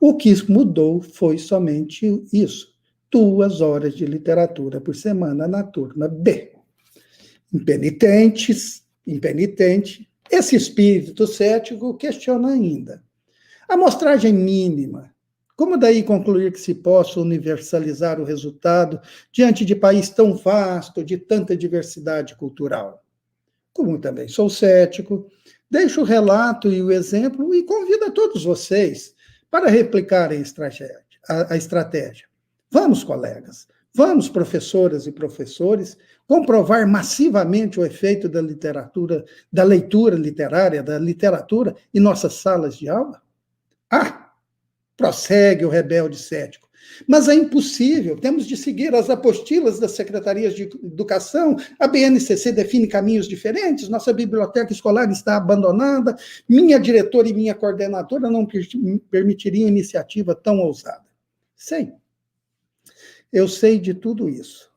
D: O que mudou foi somente isso: 2 horas de literatura por semana na turma B. Impenitente, esse espírito cético questiona ainda. Amostragem mínima. Como daí concluir que se possa universalizar o resultado diante de país tão vasto, de tanta diversidade cultural? Como também sou cético, deixo o relato e o exemplo e convido a todos vocês para replicarem a estratégia. Vamos, colegas, vamos, professoras e professores, comprovar massivamente o efeito da leitura literária, da literatura em nossas salas de aula? Prossegue o rebelde cético. Mas é impossível, temos de seguir as apostilas das secretarias de educação, a BNCC define caminhos diferentes, nossa biblioteca escolar está abandonada, minha diretora e minha coordenadora não permitiriam iniciativa tão ousada. Sei. Eu sei de tudo isso.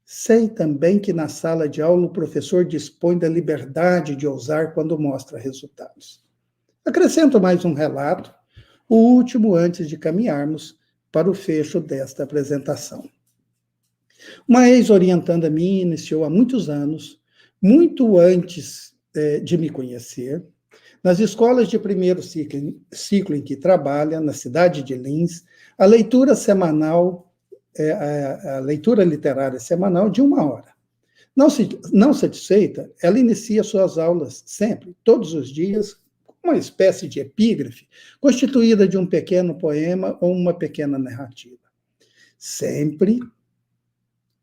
D: Sei também que na sala de aula o professor dispõe da liberdade de ousar quando mostra resultados. Acrescento mais um relato, o último antes de caminharmos para o fecho desta apresentação. Uma ex-orientanda minha iniciou há muitos anos, muito antes de me conhecer, nas escolas de primeiro ciclo em que trabalha, na cidade de Lins, a leitura semanal, a leitura literária semanal de 1 hora. Não satisfeita, ela inicia suas aulas sempre, todos os dias, com uma espécie de epígrafe, constituída de um pequeno poema ou uma pequena narrativa. Sempre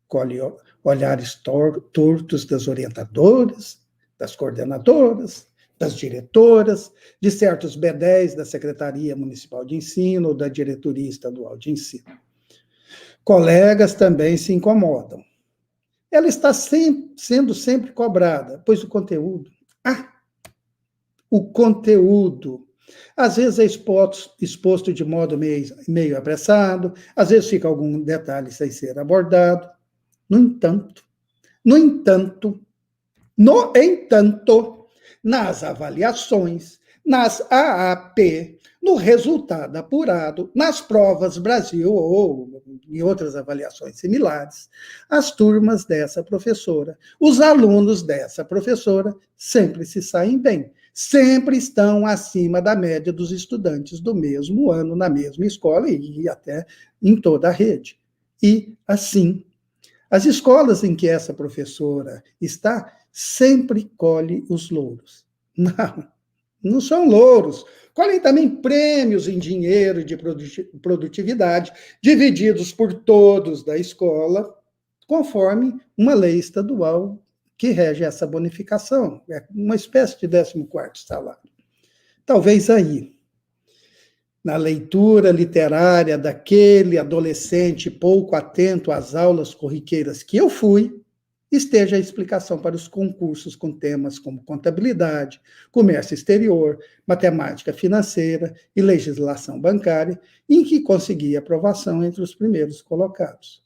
D: colhe olhares tortos das orientadoras, das coordenadoras, das diretoras, de certos B10 da Secretaria Municipal de Ensino ou da Diretoria Estadual de Ensino. Colegas também se incomodam. Ela está sendo sempre cobrada, pois o conteúdo Às vezes é exposto de modo meio apressado, às vezes fica algum detalhe sem ser abordado. No entanto, nas avaliações, nas AAP, no resultado apurado, nas provas Brasil ou em outras avaliações similares, as turmas dessa professora, os alunos dessa professora sempre se saem bem, sempre estão acima da média dos estudantes do mesmo ano na mesma escola e até em toda a rede. E assim, as escolas em que essa professora está sempre colhe os louros. Não são louros. Colhem também prêmios em dinheiro e de produtividade, divididos por todos da escola, conforme uma lei estadual que rege essa bonificação. É uma espécie de 14º salário. Talvez aí, na leitura literária daquele adolescente pouco atento às aulas corriqueiras que eu fui, esteja a explicação para os concursos com temas como contabilidade, comércio exterior, matemática financeira e legislação bancária, em que consegui aprovação entre os primeiros colocados.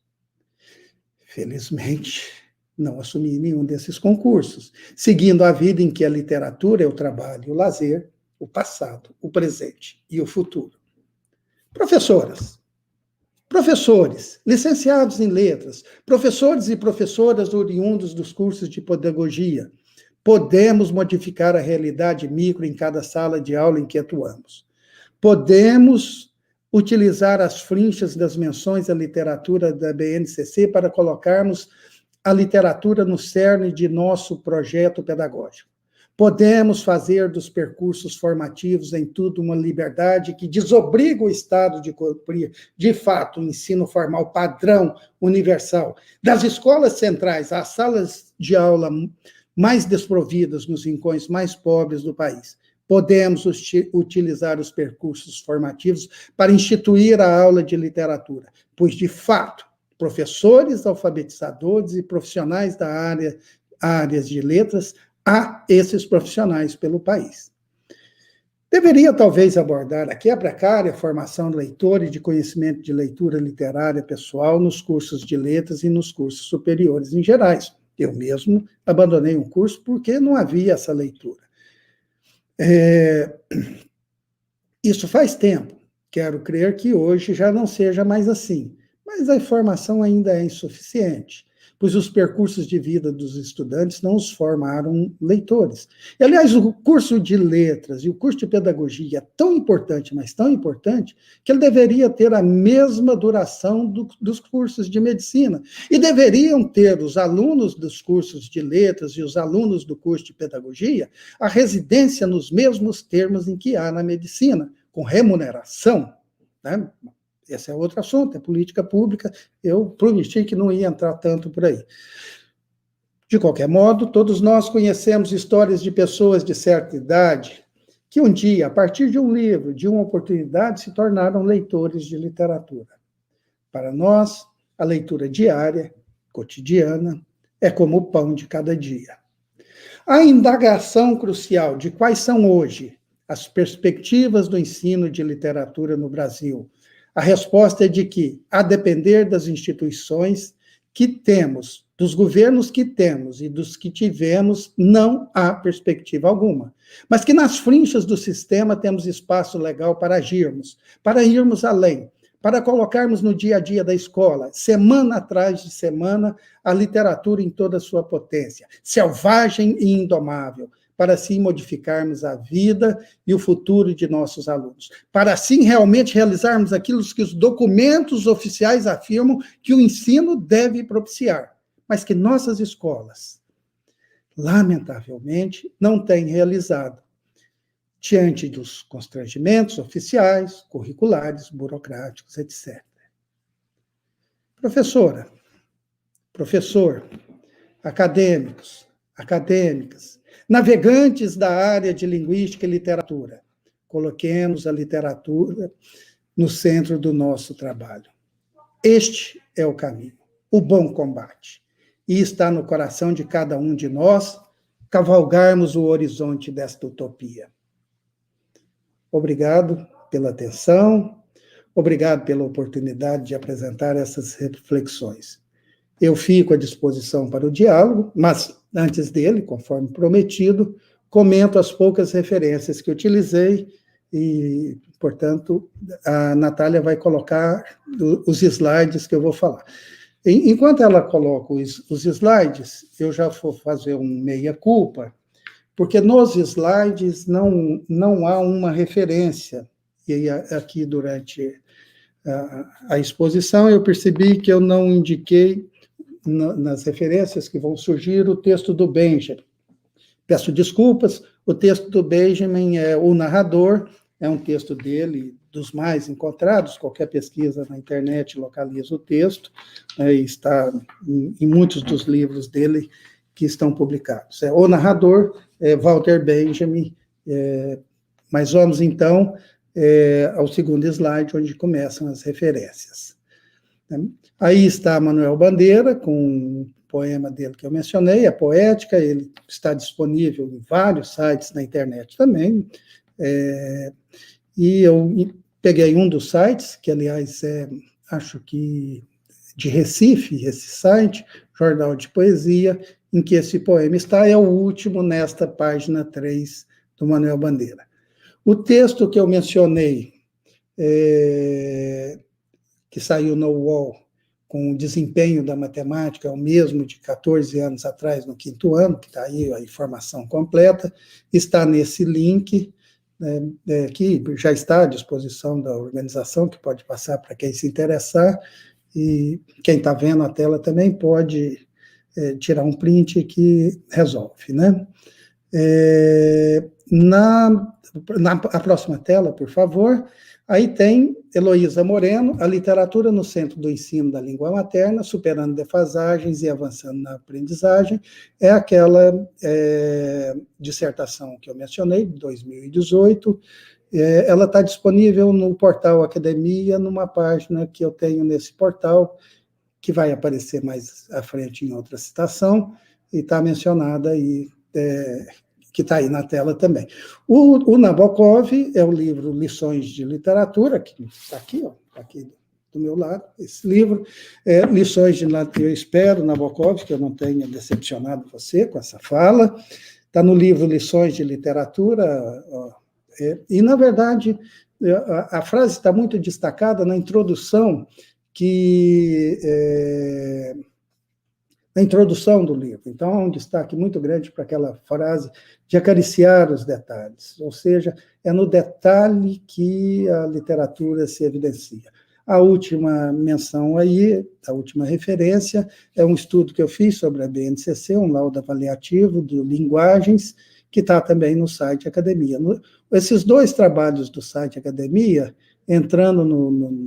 D: Felizmente, não assumi nenhum desses concursos, seguindo a vida em que a literatura é o trabalho, o lazer, o passado, o presente e o futuro. Professoras, professores, licenciados em letras, professores e professoras oriundos dos cursos de pedagogia, podemos modificar a realidade micro em cada sala de aula em que atuamos. Podemos utilizar as frinchas das menções à literatura da BNCC para colocarmos a literatura no cerne de nosso projeto pedagógico. Podemos fazer dos percursos formativos em tudo uma liberdade que desobriga o Estado de cumprir, de fato, o ensino formal padrão universal, das escolas centrais às salas de aula mais desprovidas nos rincões mais pobres do país. Podemos utilizar os percursos formativos para instituir a aula de literatura, pois, de fato, professores, alfabetizadores e profissionais da áreas de letras, há esses profissionais pelo país. Deveria, talvez, abordar aqui a precária formação de leitor e de conhecimento de leitura literária pessoal nos cursos de letras e nos cursos superiores em gerais. Eu mesmo abandonei um curso porque não havia essa leitura. Isso faz tempo. Quero crer que hoje já não seja mais assim, mas a informação ainda é insuficiente, pois os percursos de vida dos estudantes não os formaram leitores. E, aliás, o curso de letras e o curso de pedagogia é tão importante, mas tão importante, que ele deveria ter a mesma duração dos cursos de medicina. E deveriam ter os alunos dos cursos de letras e os alunos do curso de pedagogia a residência nos mesmos termos em que há na medicina, com remuneração, né? Esse é outro assunto, é política pública, eu prometi que não ia entrar tanto por aí. De qualquer modo, todos nós conhecemos histórias de pessoas de certa idade que um dia, a partir de um livro, de uma oportunidade, se tornaram leitores de literatura. Para nós, a leitura diária, cotidiana, é como o pão de cada dia. A indagação crucial de quais são hoje as perspectivas do ensino de literatura no Brasil. A resposta é de que, a depender das instituições que temos, dos governos que temos e dos que tivemos, não há perspectiva alguma. Mas que nas frinchas do sistema temos espaço legal para agirmos, para irmos além, para colocarmos no dia a dia da escola, semana atrás de semana, a literatura em toda a sua potência, selvagem e indomável, para assim modificarmos a vida e o futuro de nossos alunos, para assim realmente realizarmos aquilo que os documentos oficiais afirmam que o ensino deve propiciar, mas que nossas escolas, lamentavelmente, não têm realizado, diante dos constrangimentos oficiais, curriculares, burocráticos, etc. Professora, professor, acadêmicos, acadêmicas, navegantes da área de linguística e literatura, coloquemos a literatura no centro do nosso trabalho. Este é o caminho, o bom combate. E está no coração de cada um de nós cavalgarmos o horizonte desta utopia. Obrigado pela atenção, obrigado pela oportunidade de apresentar essas reflexões. Eu fico à disposição para o diálogo, mas antes dele, conforme prometido, comento as poucas referências que utilizei e, portanto, a Natália vai colocar os slides que eu vou falar. Enquanto ela coloca os slides, eu já vou fazer um meia-culpa, porque nos slides não há uma referência. E aqui, durante a exposição, eu percebi que eu não indiquei nas referências que vão surgir o texto do Benjamin. Peço desculpas, o texto do Benjamin é o narrador, é um texto dele, dos mais encontrados, qualquer pesquisa na internet localiza o texto, está em muitos dos livros dele que estão publicados. O narrador é Walter Benjamin, mas vamos, então, ao segundo slide, onde começam as referências. Aí está Manuel Bandeira, com o poema dele que eu mencionei, a Poética, ele está disponível em vários sites na internet também, e eu peguei um dos sites, que, aliás, acho que de Recife, esse site, Jornal de Poesia, em que esse poema está, é o último nesta página 3 do Manuel Bandeira. O texto que eu mencionei, que saiu no UOL, com o desempenho da matemática, é o mesmo de 14 anos atrás, no 5º ano, que está aí a informação completa, está nesse link, que já está à disposição da organização, que pode passar para quem se interessar, e quem está vendo a tela também pode tirar um print que resolve, né? A próxima tela, por favor. Aí tem Heloísa Moreno, A Literatura no Centro do Ensino da Língua Materna, Superando Defasagens e Avançando na Aprendizagem. É aquela dissertação que eu mencionei, de 2018. Ela está disponível no portal Academia, numa página que eu tenho nesse portal, que vai aparecer mais à frente em outra citação, e está mencionada aí, que está aí na tela também. O Nabokov é o livro Lições de Literatura, que está aqui, ó, tá aqui do meu lado, esse livro, Lições de Literatura. Eu espero, Nabokov, que eu não tenha decepcionado você com essa fala. Está no livro Lições de Literatura, e, na verdade, a frase está muito destacada na introdução, na introdução do livro. Então, há um destaque muito grande para aquela frase de acariciar os detalhes, ou seja, é no detalhe que a literatura se evidencia. A última menção aí, a última referência, é um estudo que eu fiz sobre a BNCC, um laudo avaliativo de linguagens, que está também no site Academia. Esses dois trabalhos do site Academia, entrando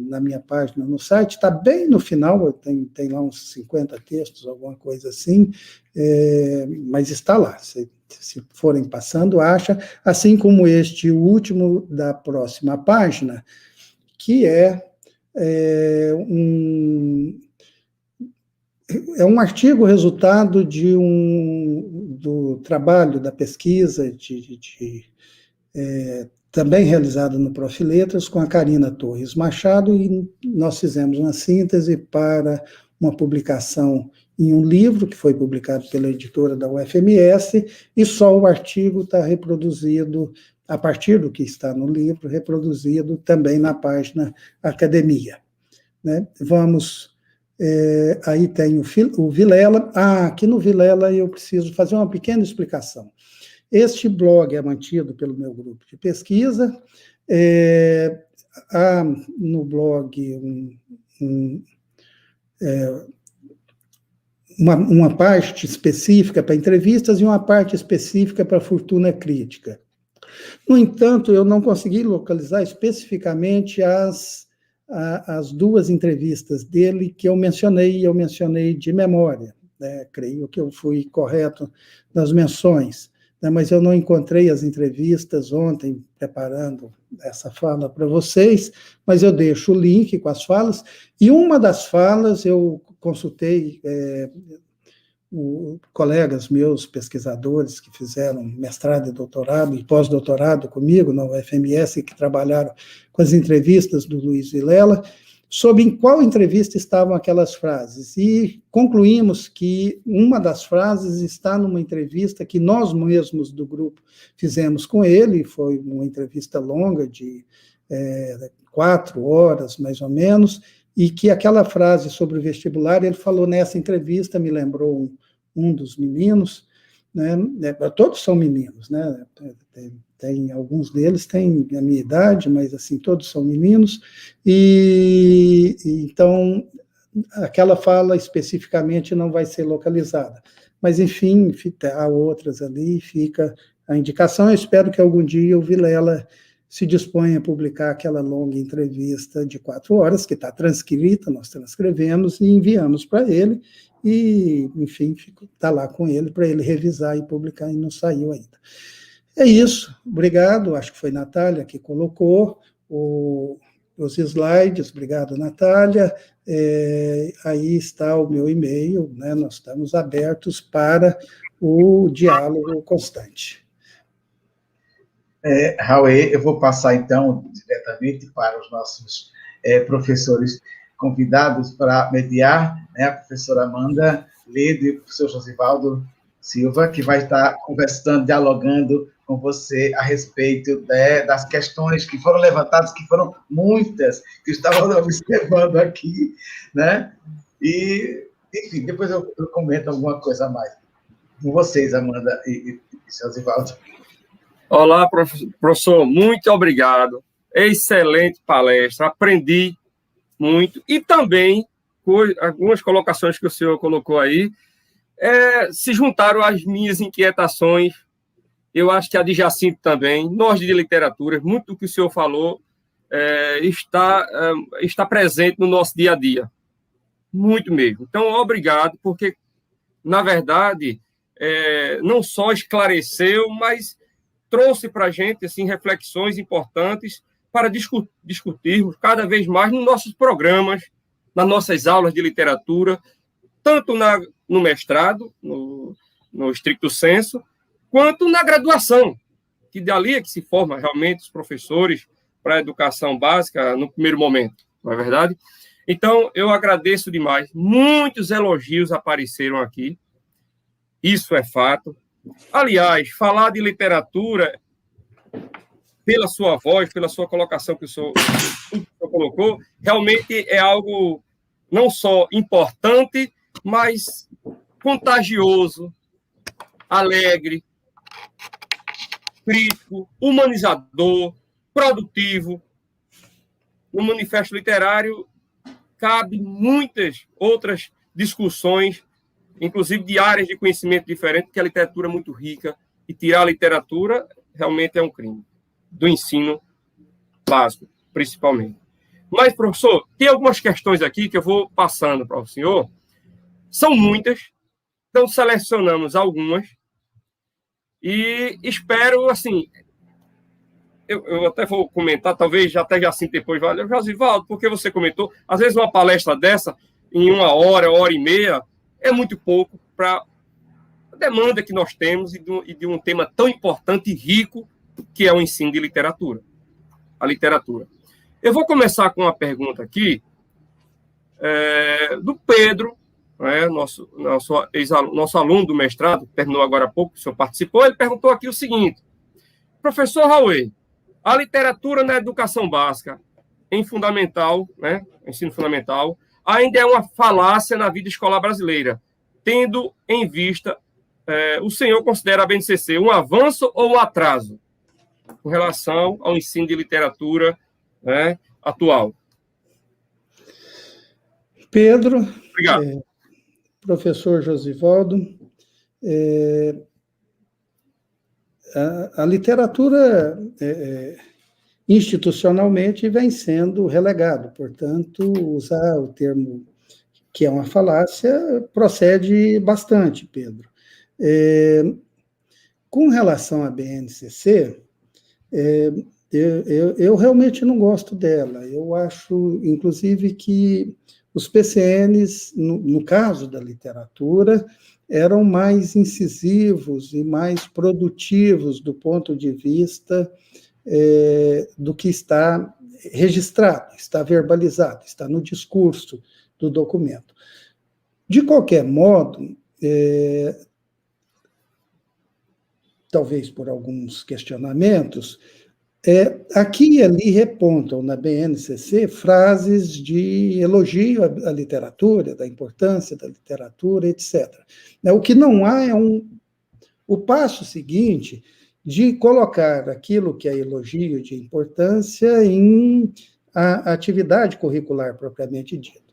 D: na minha página no site, está bem no final, tem lá uns 50 textos, alguma coisa assim, mas está lá, se forem passando, acha, assim como este, o último da próxima página, que é um artigo resultado do trabalho, da pesquisa também realizado no Prof. Letras, com a Karina Torres Machado, e nós fizemos uma síntese para uma publicação em um livro, que foi publicado pela editora da UFMS, e só o artigo está reproduzido, a partir do que está no livro, reproduzido também na página Academia. Né? Aí tem o Vilela. Aqui no Vilela eu preciso fazer uma pequena explicação. Este blog é mantido pelo meu grupo de pesquisa. Há no blog uma parte específica para entrevistas e uma parte específica para fortuna crítica. No entanto, eu não consegui localizar especificamente as duas entrevistas dele que eu mencionei de memória, né? Creio que eu fui correto nas menções, né? Mas eu não encontrei as entrevistas ontem, preparando essa fala para vocês, mas eu deixo o link com as falas, e uma das falas eu consultei colegas meus, pesquisadores, que fizeram mestrado e doutorado e pós-doutorado comigo na UFMS, que trabalharam com as entrevistas do Luiz Vilela, sobre em qual entrevista estavam aquelas frases, e concluímos que uma das frases está numa entrevista que nós mesmos do grupo fizemos com ele, foi uma entrevista longa de 4 horas, mais ou menos, e que aquela frase sobre o vestibular, ele falou nessa entrevista, me lembrou um dos meninos, né, todos são meninos, né, tem alguns deles têm a minha idade, mas assim, todos são meninos, e então, aquela fala especificamente não vai ser localizada, mas enfim, há outras ali, fica a indicação. Eu espero que algum dia o Vilela se dispõe a publicar aquela longa entrevista de 4 horas, que está transcrita, nós transcrevemos e enviamos para ele, e, enfim, está lá com ele, para ele revisar e publicar, e não saiu ainda. É isso, obrigado, acho que foi Natália que colocou os slides, obrigado, Natália, aí está o meu e-mail, né, nós estamos abertos para o diálogo constante.
C: Raul, eu vou passar, então, diretamente para os nossos professores convidados para mediar, né, a professora Amanda Ledo e o professor Josivaldo Silva, que vai estar conversando, dialogando com você a respeito das questões que foram levantadas, que foram muitas, que estavam observando aqui, né? E, enfim, depois eu comento alguma coisa a mais. Com vocês, Amanda e Josivaldo.
B: Olá, professor, muito obrigado. Excelente palestra, aprendi muito. E também, algumas colocações que o senhor colocou aí, se juntaram às minhas inquietações. Eu acho que a de Jacinto também, nós de literatura, muito do que o senhor falou está presente no nosso dia a dia. Muito mesmo. Então, obrigado, porque, na verdade, não só esclareceu, mas trouxe para a gente assim, reflexões importantes para discutirmos cada vez mais nos nossos programas, nas nossas aulas de literatura, tanto no mestrado, no stricto sensu, quanto na graduação, que dali é que se forma realmente os professores para a educação básica no primeiro momento, não é verdade? Então, eu agradeço demais. Muitos elogios apareceram aqui, isso é fato. Aliás, falar de literatura, pela sua voz, pela sua colocação que o senhor colocou, realmente é algo não só importante, mas contagioso, alegre, crítico, humanizador, produtivo. No Manifesto Literário cabe muitas outras discussões, inclusive de áreas de conhecimento diferentes, porque a literatura é muito rica, e tirar a literatura realmente é um crime, do ensino básico, principalmente. Mas, professor, tem algumas questões aqui que eu vou passando para o senhor, são muitas, então selecionamos algumas, e espero, assim, eu até vou comentar, talvez até já assim depois, valeu, Josivaldo, porque você comentou, às vezes uma palestra dessa, em 1 hora, 1h30, é muito pouco para a demanda que nós temos e de um tema tão importante e rico que é o ensino de literatura, a literatura. Eu vou começar com uma pergunta aqui do Pedro, né, nosso aluno do mestrado, que terminou agora há pouco, o senhor participou, ele perguntou aqui o seguinte: professor Raul, a literatura na educação básica, em fundamental, né, ensino fundamental, ainda é uma falácia na vida escolar brasileira, tendo em vista, o senhor considera a BNCC um avanço ou um atraso com relação ao ensino de literatura, né, atual?
D: Pedro,
B: obrigado.
D: Professor Josivaldo, a literatura institucionalmente vem sendo relegado, portanto, usar o termo que é uma falácia procede bastante, Pedro. Com relação à BNCC, eu realmente não gosto dela. Eu acho, inclusive, que os PCNs, no caso da literatura, eram mais incisivos e mais produtivos do ponto de vista do que está registrado, está verbalizado, está no discurso do documento. De qualquer modo, talvez por alguns questionamentos, aqui e ali repontam na BNCC frases de elogio à literatura, da importância da literatura, etc. O que não há é o passo seguinte de colocar aquilo que é elogio de importância em a atividade curricular propriamente dita.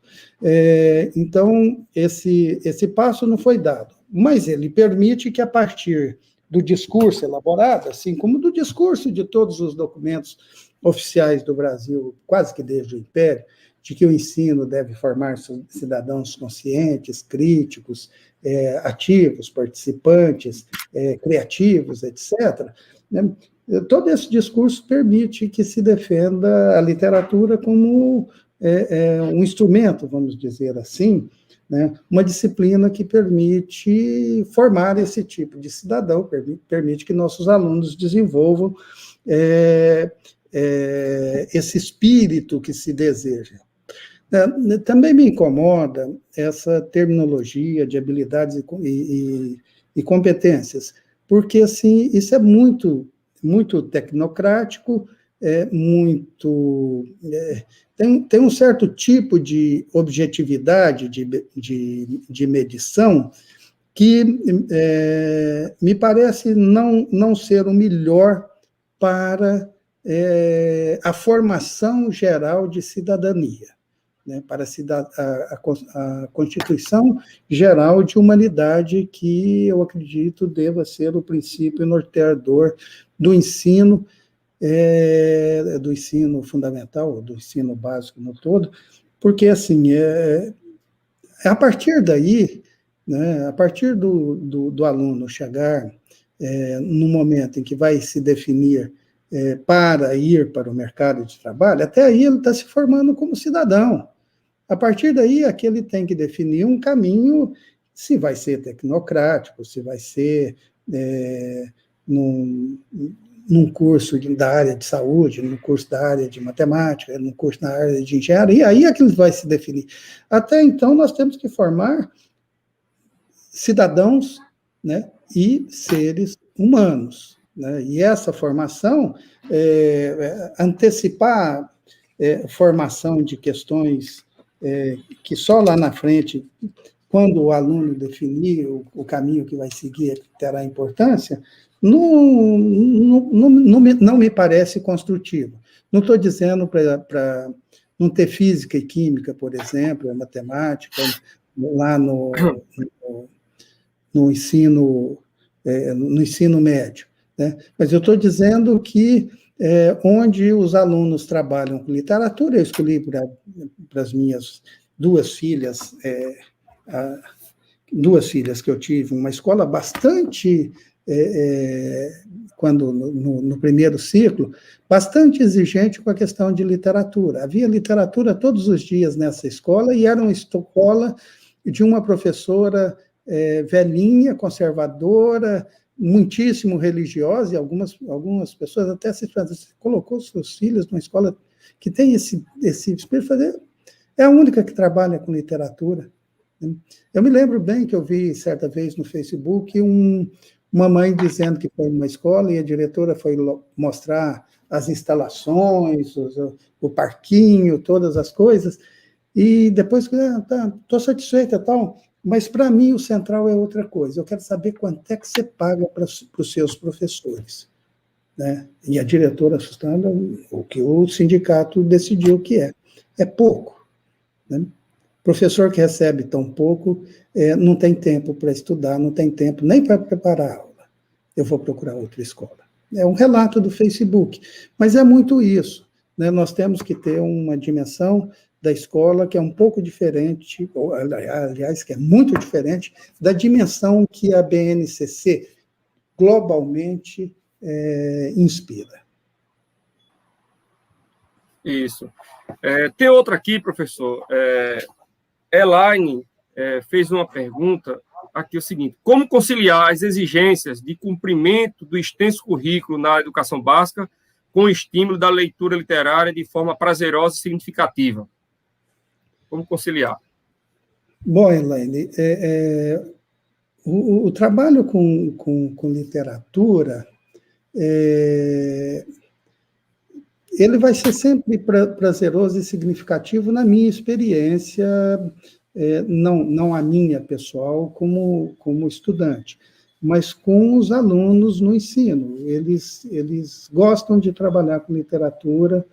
D: Então, esse passo não foi dado, mas ele permite que, a partir do discurso elaborado, assim como do discurso de todos os documentos oficiais do Brasil, quase que desde o Império, de que o ensino deve formar cidadãos conscientes, críticos, ativos, participantes, criativos, etc., né? Todo esse discurso permite que se defenda a literatura como um instrumento, vamos dizer assim, né? Uma disciplina que permite formar esse tipo de cidadão, permite que nossos alunos desenvolvam esse espírito que se deseja. Também me incomoda essa terminologia de habilidades e competências, porque, assim, isso é muito tecnocrático, tem um certo tipo de objetividade de medição que me parece não ser o melhor para a formação geral de cidadania, né, para a Constituição Geral de Humanidade, que eu acredito deva ser o princípio norteador do ensino fundamental, do ensino básico no todo, porque, assim, a partir daí, né, a partir do aluno chegar no momento em que vai se definir para ir para o mercado de trabalho, até aí ele está se formando como cidadão. A partir daí, é que ele tem que definir um caminho, se vai ser tecnocrático, se vai ser num curso da área de saúde, num curso da área de matemática, num curso na área de engenharia, aí é que ele vai se definir. Até então, nós temos que formar cidadãos, né, e seres humanos, né? E essa formação, antecipar formação de questões que só lá na frente, quando o aluno definir o caminho que vai seguir, terá importância, não me parece construtivo. Não estou dizendo para não ter física e química, por exemplo, matemática, lá no ensino médio, né? Mas eu estou dizendo que onde os alunos trabalham com literatura, eu escolhi para as minhas duas filhas que eu tive, uma escola bastante, quando no primeiro ciclo, bastante exigente com a questão de literatura. Havia literatura todos os dias nessa escola, e era uma escola de uma professora velhinha, conservadora, muitíssimo religiosa, e algumas pessoas até se colocou seus filhos numa escola que tem esse espírito, é a única que trabalha com literatura. Eu me lembro bem que eu vi, certa vez, no Facebook, uma mãe dizendo que foi numa escola e a diretora foi mostrar as instalações, o parquinho, todas as coisas, e depois, estou satisfeita, tal, mas, para mim, o central é outra coisa. Eu quero saber quanto é que você paga para os seus professores, né? E a diretora assustando o que o sindicato decidiu que é pouco, né? Professor que recebe tão pouco não tem tempo para estudar, não tem tempo nem para preparar a aula. Eu vou procurar outra escola. É um relato do Facebook, mas é muito isso, né? Nós temos que ter uma dimensão da escola que é um pouco diferente, ou, aliás, que é muito diferente da dimensão que a BNCC globalmente inspira.
B: Isso. Tem outra aqui, professor. Elaine fez uma pergunta aqui o seguinte: como conciliar as exigências de cumprimento do extenso currículo na educação básica com o estímulo da leitura literária de forma prazerosa e significativa? Como conciliar?
D: Bom, Elaine, o trabalho com literatura, ele vai ser sempre prazeroso e significativo na minha experiência, não a minha pessoal como estudante, mas com os alunos no ensino. Eles gostam de trabalhar com literatura,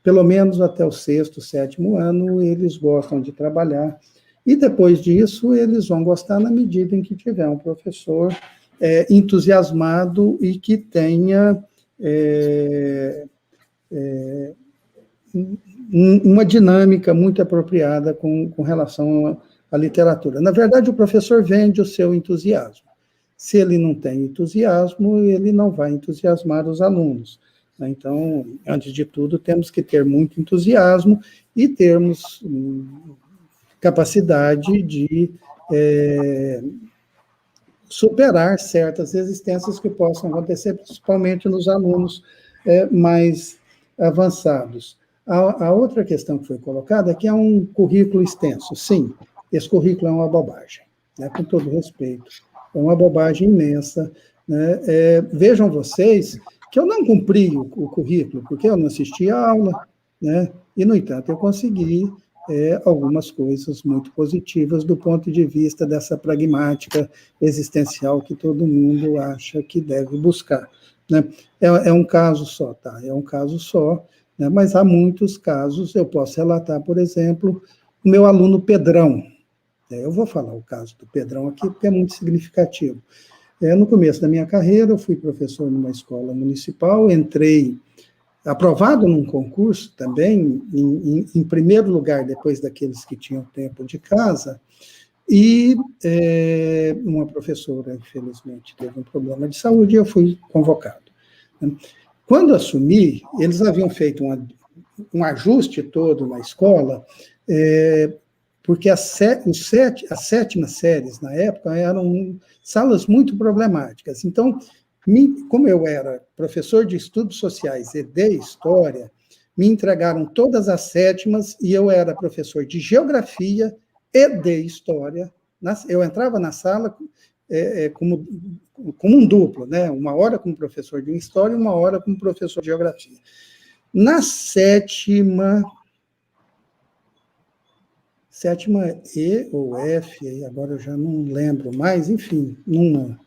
D: pelo menos até o 6º, 7º ano, eles gostam de trabalhar, e depois disso eles vão gostar na medida em que tiver um professor entusiasmado e que tenha uma dinâmica muito apropriada com relação à literatura. Na verdade, o professor vende o seu entusiasmo. Se ele não tem entusiasmo, ele não vai entusiasmar os alunos. Então, antes de tudo, temos que ter muito entusiasmo e termos capacidade de superar certas resistências que possam acontecer, principalmente nos alunos mais avançados. A outra questão que foi colocada é que é um currículo extenso. Sim, esse currículo é uma bobagem, né, com todo respeito. É uma bobagem imensa, né? Vejam vocês que eu não cumpri o currículo, porque eu não assisti a aula, né? E, no entanto, eu consegui algumas coisas muito positivas do ponto de vista dessa pragmática existencial que todo mundo acha que deve buscar, né? É um caso só, tá? É um caso só, né? Mas há muitos casos. Eu posso relatar, por exemplo, o meu aluno Pedrão. Eu vou falar o caso do Pedrão aqui, porque é muito significativo. No começo da minha carreira, eu fui professor numa escola municipal, entrei aprovado num concurso também, em primeiro lugar, depois daqueles que tinham tempo de casa, e uma professora, infelizmente, teve um problema de saúde e eu fui convocado. Quando assumi, eles haviam feito um ajuste todo na escola, porque as 7ª séries, na época, eram salas muito problemáticas. Então, como eu era professor de estudos sociais e de história, me entregaram todas as 7ª e eu era professor de geografia e de história. Eu entrava na sala como um duplo, né? Uma hora como professor de história e uma hora como professor de geografia. Na 7ª E ou F, agora eu já não lembro mais, enfim, numa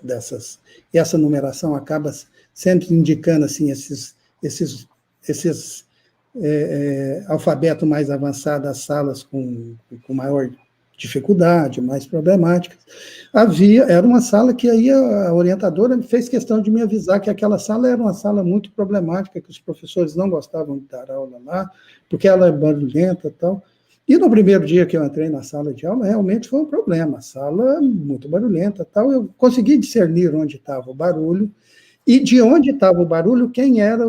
D: dessas, e essa numeração acaba sempre indicando assim, esses alfabeto mais avançado, as salas com maior dificuldade, mais problemáticas. Era uma sala que aí a orientadora fez questão de me avisar que aquela sala era uma sala muito problemática, que os professores não gostavam de dar aula lá, porque ela é barulhenta e tal. E no primeiro dia que eu entrei na sala de aula, realmente foi um problema. A sala muito barulhenta e tal. Eu consegui discernir onde estava o barulho, e de onde estava o barulho, quem era,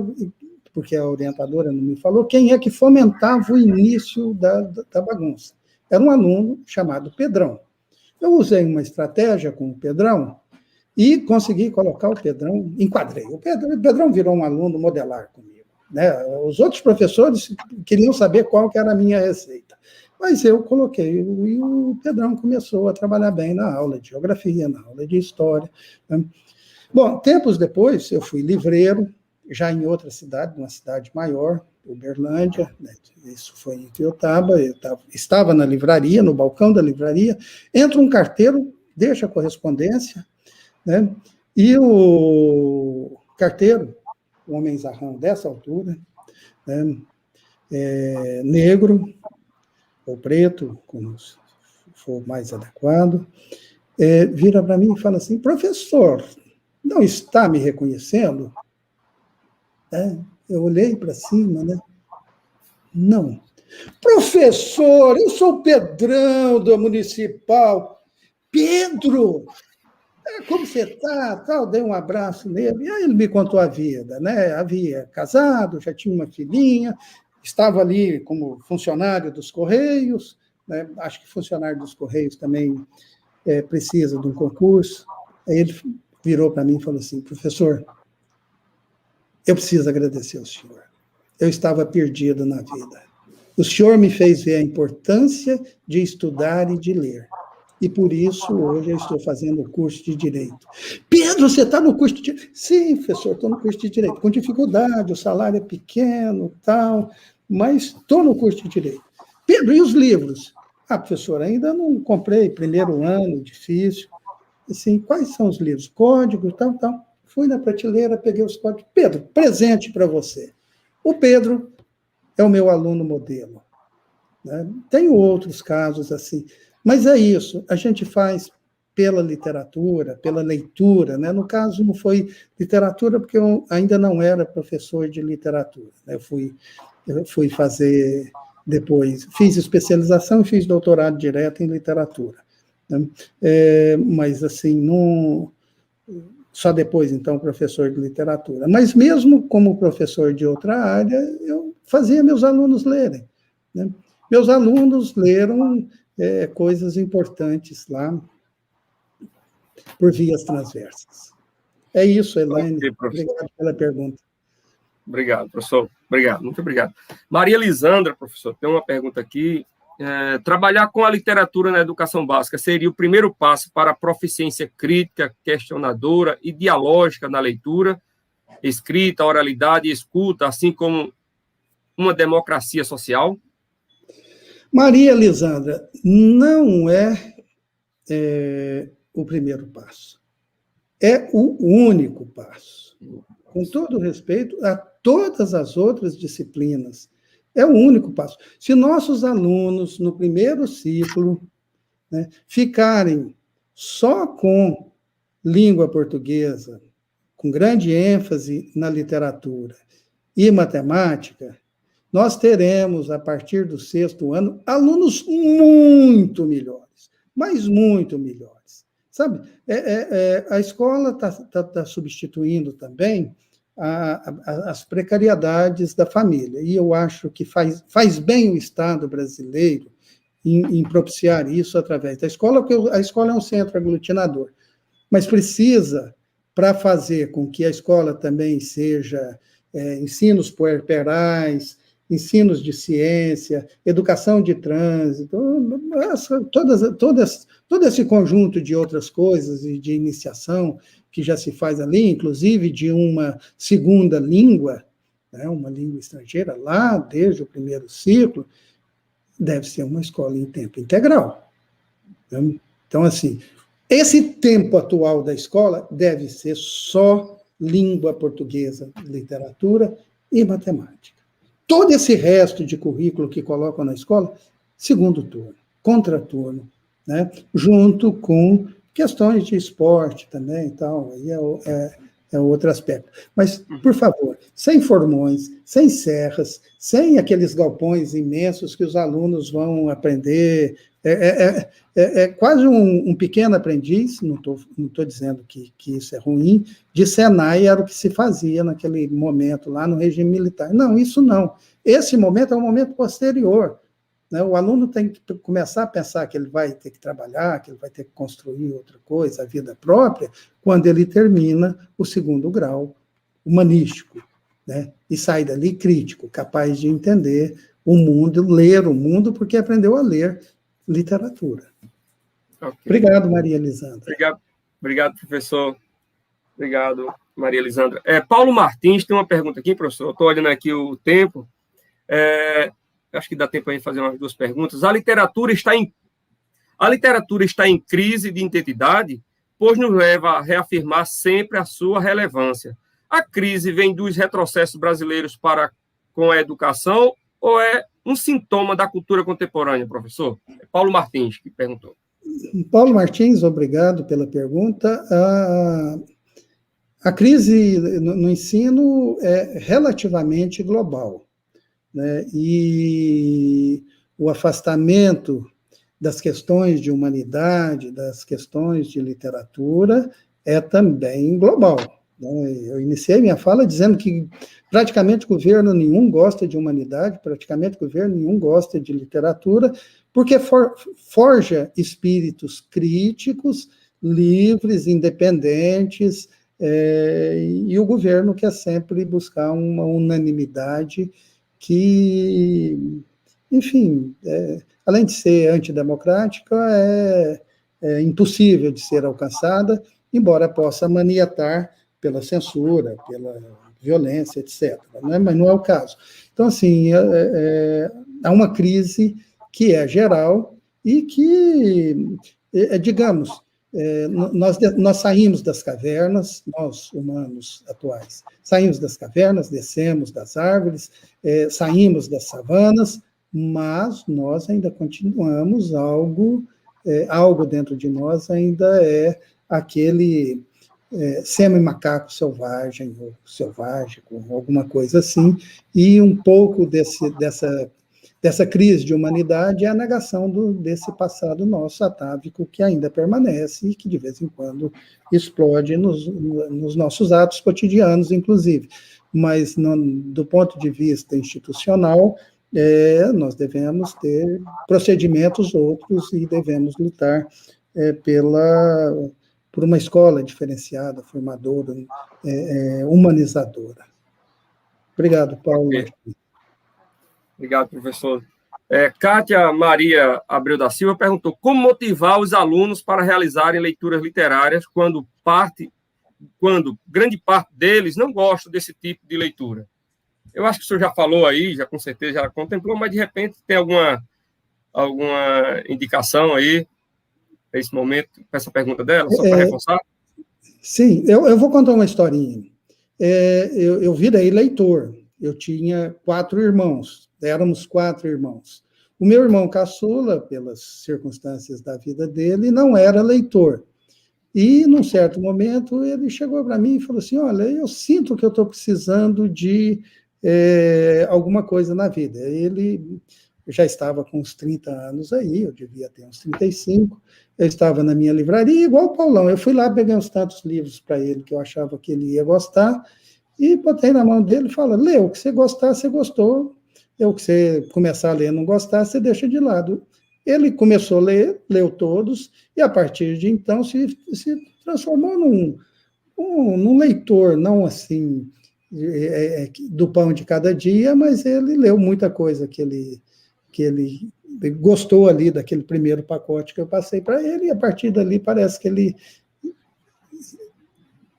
D: porque a orientadora não me falou, quem é que fomentava o início da bagunça. Era um aluno chamado Pedrão. Eu usei uma estratégia com o Pedrão e consegui colocar o Pedrão, enquadrei. O Pedrão virou um aluno modelar comigo, né? Os outros professores queriam saber qual que era a minha receita. Mas eu coloquei, e o Pedrão começou a trabalhar bem na aula de geografia, na aula de história, né? Bom, tempos depois, eu fui livreiro, já em outra cidade, uma cidade maior, Uberlândia, né? Isso foi em Itiotaba, eu estava na livraria, no balcão da livraria, entra um carteiro, deixa a correspondência, né? E o carteiro, um homenzarrão dessa altura, né? Negro, ou preto, como for mais adequado, vira para mim e fala assim: professor, não está me reconhecendo? Eu olhei para cima, né? Não. Professor, eu sou o Pedrão do Municipal. Pedro, como você está? Tal, dei um abraço nele, e aí ele me contou a vida, né? Havia casado, já tinha uma filhinha, estava ali como funcionário dos Correios, né? Acho que funcionário dos Correios também precisa de um concurso. Aí ele virou para mim e falou assim: professor, eu preciso agradecer ao senhor. Eu estava perdido na vida. O senhor me fez ver a importância de estudar e de ler. E por isso, hoje, eu estou fazendo o curso de Direito. Pedro, você está no curso de Direito? Sim, professor, estou no curso de Direito. Com dificuldade, o salário é pequeno, tal, mas estou no curso de Direito. Pedro, e os livros? Ah, professor, ainda não comprei, primeiro ano, difícil. Assim, quais são os livros? Código, tal, tal. Fui na prateleira, peguei os códigos. Pedro, presente para você. O Pedro é o meu aluno modelo, né? Tenho outros casos assim, mas é isso, a gente faz pela literatura, pela leitura, né? No caso, não foi literatura, porque eu ainda não era professor de literatura, né? Eu fui fazer depois, fiz especialização e fiz doutorado direto em literatura, né? Mas, assim, não... Só depois, então, professor de literatura. Mas mesmo como professor de outra área, eu fazia meus alunos lerem, né? Meus alunos leram coisas importantes lá, por vias transversas. É isso, Elaine. Obrigado pela pergunta.
B: Obrigado, professor. Obrigado, muito obrigado. Maria Lisandra, professor, tem uma pergunta aqui. Trabalhar com a literatura na educação básica seria o primeiro passo para a proficiência crítica, questionadora e dialógica na leitura, escrita, oralidade e escuta, assim como uma democracia social?
D: Maria Lisandra, não é o primeiro passo. É o único passo. Com todo respeito a todas as outras disciplinas, é o único passo. Se nossos alunos, no primeiro ciclo, né, ficarem só com língua portuguesa, com grande ênfase na literatura e matemática, nós teremos, a partir do 6º ano, alunos muito melhores, mas muito melhores. Sabe, a escola está substituindo também as precariedades da família, e eu acho que faz bem o Estado brasileiro em propiciar isso através da escola, porque a escola é um centro aglutinador, mas precisa, para fazer com que a escola também seja ensinos puerperais, ensinos de ciência, educação de trânsito, todo esse conjunto de outras coisas e de iniciação que já se faz ali, inclusive de uma segunda língua, né, uma língua estrangeira, lá desde o primeiro ciclo, deve ser uma escola em tempo integral. Então, assim, esse tempo atual da escola deve ser só língua portuguesa, literatura e matemática. Todo esse resto de currículo que colocam na escola, segundo turno, contraturno, né? Junto com questões de esporte também e tal, aí é outro aspecto. Mas, por favor, sem formões, sem serras, sem aqueles galpões imensos que os alunos vão aprender. É quase um pequeno aprendiz, não estou dizendo que isso é ruim, de Senai era o que se fazia naquele momento, lá no regime militar. Não, isso não. Esse momento é um momento posterior, né? O aluno tem que começar a pensar que ele vai ter que trabalhar, que ele vai ter que construir outra coisa, a vida própria, quando ele termina o 2º grau humanístico, né? E sai dali crítico, capaz de entender o mundo, ler o mundo, porque aprendeu a ler literatura. Okay. Obrigado, Maria Lisandra.
B: Obrigado, professor. Obrigado, Maria Lisandra. Paulo Martins tem uma pergunta aqui, professor. Estou olhando aqui o tempo. Acho que dá tempo para fazer umas 2 perguntas. A literatura está em crise de identidade, pois nos leva a reafirmar sempre a sua relevância. A crise vem dos retrocessos brasileiros para com a educação ou é um sintoma da cultura contemporânea, professor? Paulo Martins que perguntou.
D: Paulo Martins, obrigado pela pergunta. A crise no ensino é relativamente global, né? E o afastamento das questões de humanidade, das questões de literatura, é também global, Eu iniciei minha fala dizendo que praticamente governo nenhum gosta de humanidade, praticamente governo nenhum gosta de literatura, porque forja espíritos críticos, livres, independentes, e o governo quer sempre buscar uma unanimidade que, enfim, além de ser antidemocrática, é impossível de ser alcançada, embora possa maniatar pela censura, pela violência, etc. Né? Mas não é o caso. Então, assim, há uma crise que é geral e que, digamos, nós saímos das cavernas, nós, humanos atuais, saímos das cavernas, descemos das árvores, saímos das savanas, mas nós ainda continuamos algo dentro de nós ainda é aquele semi-macaco selvagem, ou selvágico, alguma coisa assim, e um pouco dessa crise de humanidade é a negação desse passado nosso atávico que ainda permanece e que de vez em quando explode nos nossos atos cotidianos, inclusive. Mas, do ponto de vista institucional, nós devemos ter procedimentos outros e devemos lutar por uma escola diferenciada, formadora, humanizadora. Obrigado, Paulo.
B: Obrigado, professor. Kátia Maria Abreu da Silva perguntou como motivar os alunos para realizarem leituras literárias quando grande parte deles não gosta desse tipo de leitura. Eu acho que o senhor já falou aí, já com certeza já contemplou, mas de repente tem alguma indicação aí nesse momento, com essa pergunta dela, só para reforçar?
D: Sim, eu vou contar uma historinha. Eu virei leitor. Eu tinha 4 irmãos, éramos 4 irmãos. O meu irmão caçula, pelas circunstâncias da vida dele, não era leitor. E, num certo momento, ele chegou para mim e falou assim, olha, eu sinto que eu estou precisando de alguma coisa na vida. Ele já estava com uns 30 anos aí, eu devia ter uns 35, eu estava na minha livraria, igual o Paulão, eu fui lá, peguei uns tantos livros para ele que eu achava que ele ia gostar, e botei na mão dele e falei, lê, o que você gostar, você gostou, o que você começar a ler não gostar, você deixa de lado. Ele começou a ler, leu todos, e a partir de então se transformou num leitor, não assim, do pão de cada dia, mas ele leu muita coisa que ele gostou ali daquele primeiro pacote que eu passei para ele, e a partir dali parece que ele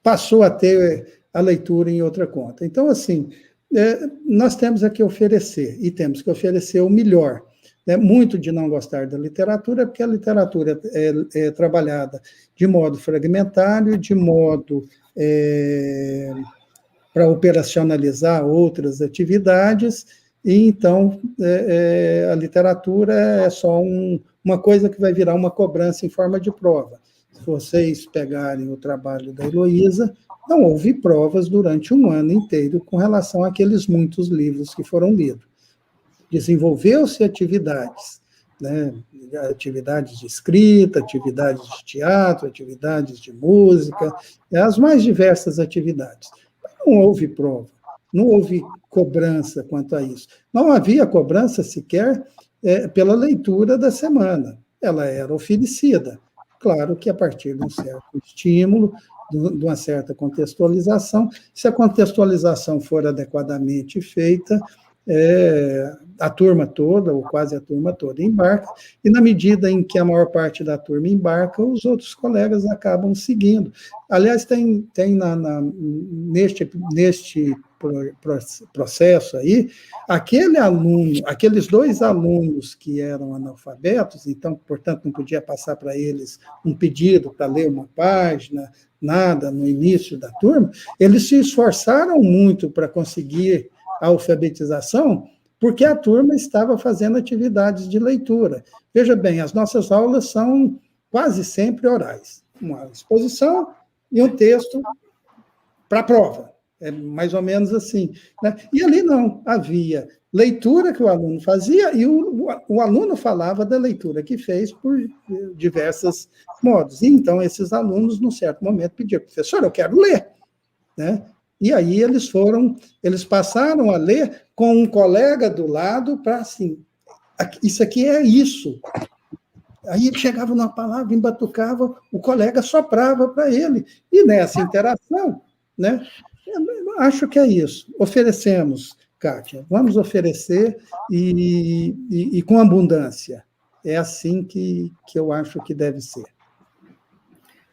D: passou a ter a leitura em outra conta. Então, assim, nós temos que oferecer, e temos que oferecer o melhor. Muito de não gostar da literatura, porque a literatura é trabalhada de modo fragmentário, de modo para operacionalizar outras atividades, e então a literatura é só uma coisa que vai virar uma cobrança em forma de prova. Se vocês pegarem o trabalho da Heloísa, não houve provas durante um ano inteiro com relação àqueles muitos livros que foram lidos. Desenvolveu-se atividades, né? Atividades de escrita, atividades de teatro, atividades de música, as mais diversas atividades. Não houve prova, não houve cobrança quanto a isso. Não havia cobrança sequer pela leitura da semana. Ela era oferecida. Claro que a partir de um certo estímulo, de uma certa contextualização, se a contextualização for adequadamente feita, a turma toda, ou quase a turma toda, embarca, e na medida em que a maior parte da turma embarca, os outros colegas acabam seguindo. Aliás, tem neste processo aí, aqueles 2 alunos que eram analfabetos, então, portanto, não podia passar para eles um pedido para ler uma página, nada, no início da turma, eles se esforçaram muito para conseguir a alfabetização, porque a turma estava fazendo atividades de leitura. Veja bem, as nossas aulas são quase sempre orais. Uma exposição e um texto para a prova. É mais ou menos assim. Né? E ali não, havia leitura que o aluno fazia e o aluno falava da leitura que fez por diversos modos. E então, esses alunos, num certo momento, pediam, professor, eu quero ler. né? E aí eles passaram a ler com um colega do lado para assim, isso aqui é isso. Aí chegava numa palavra, embatucava, o colega soprava para ele. E nessa interação, né, eu acho que é isso. Oferecemos, Kátia, vamos oferecer e com abundância. É assim que eu acho que deve ser.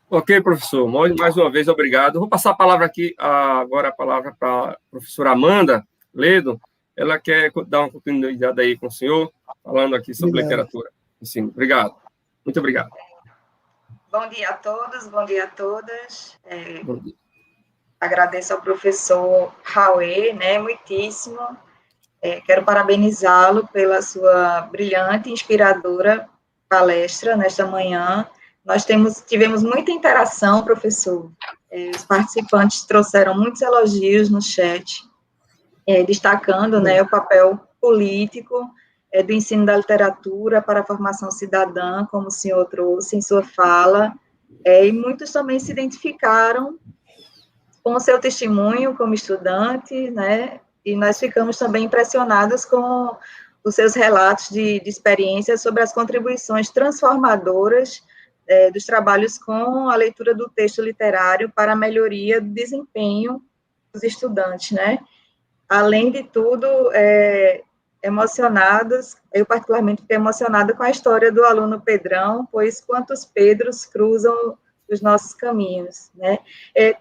B: Ok, professor. Mais uma vez, obrigado. Vou passar a palavra aqui, agora a palavra para a professora Amanda Ledo. Ela quer dar uma continuidade aí com o senhor, falando aqui sobre literatura. Ensino. Obrigado. Muito obrigado.
E: Bom dia a todos, bom dia a todas.
B: Bom dia.
E: Agradeço ao professor Rauê, né, muitíssimo. Quero parabenizá-lo pela sua brilhante e inspiradora palestra nesta manhã. Nós tivemos muita interação, professor. Os participantes trouxeram muitos elogios no chat, destacando, né, o papel político do ensino da literatura para a formação cidadã, como o senhor trouxe em sua fala, e muitos também se identificaram com o seu testemunho como estudante, né, e nós ficamos também impressionados com os seus relatos de experiências sobre as contribuições transformadoras dos trabalhos com a leitura do texto literário para a melhoria do desempenho dos estudantes, né? Além de tudo, emocionados, eu particularmente fiquei emocionada com a história do aluno Pedrão, pois quantos Pedros cruzam os nossos caminhos, né?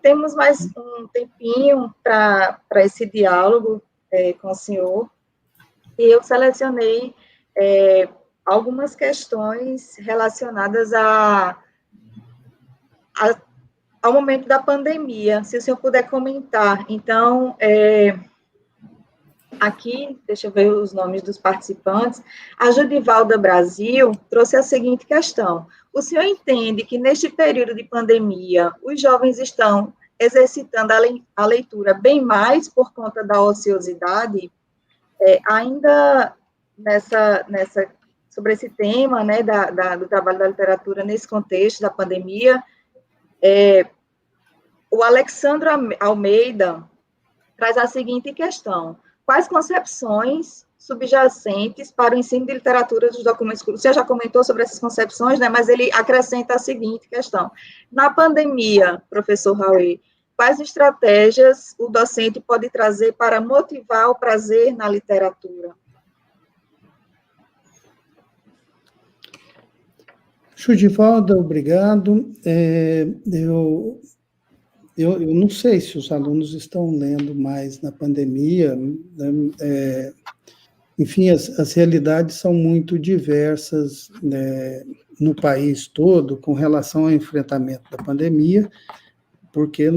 E: Temos mais um tempinho para esse diálogo com o senhor, e eu selecionei algumas questões relacionadas ao momento da pandemia, se o senhor puder comentar. Então, aqui, deixa eu ver os nomes dos participantes, a Judivalda Brasil trouxe a seguinte questão: o senhor entende que neste período de pandemia, os jovens estão exercitando a leitura bem mais por conta da ociosidade? Ainda sobre esse tema, né, do trabalho da literatura nesse contexto da pandemia, o Alexandre Almeida traz a seguinte questão: quais concepções subjacentes para o ensino de literatura dos documentos cursos? Você já comentou sobre essas concepções, né, mas ele acrescenta a seguinte questão: na pandemia, professor Rauê, quais estratégias o docente pode trazer para motivar o prazer na literatura?
D: Judivalda, obrigado. Eu não sei se os alunos estão lendo mais na pandemia, né? Enfim, as realidades são muito diversas, né, no país todo com relação ao enfrentamento da pandemia, porque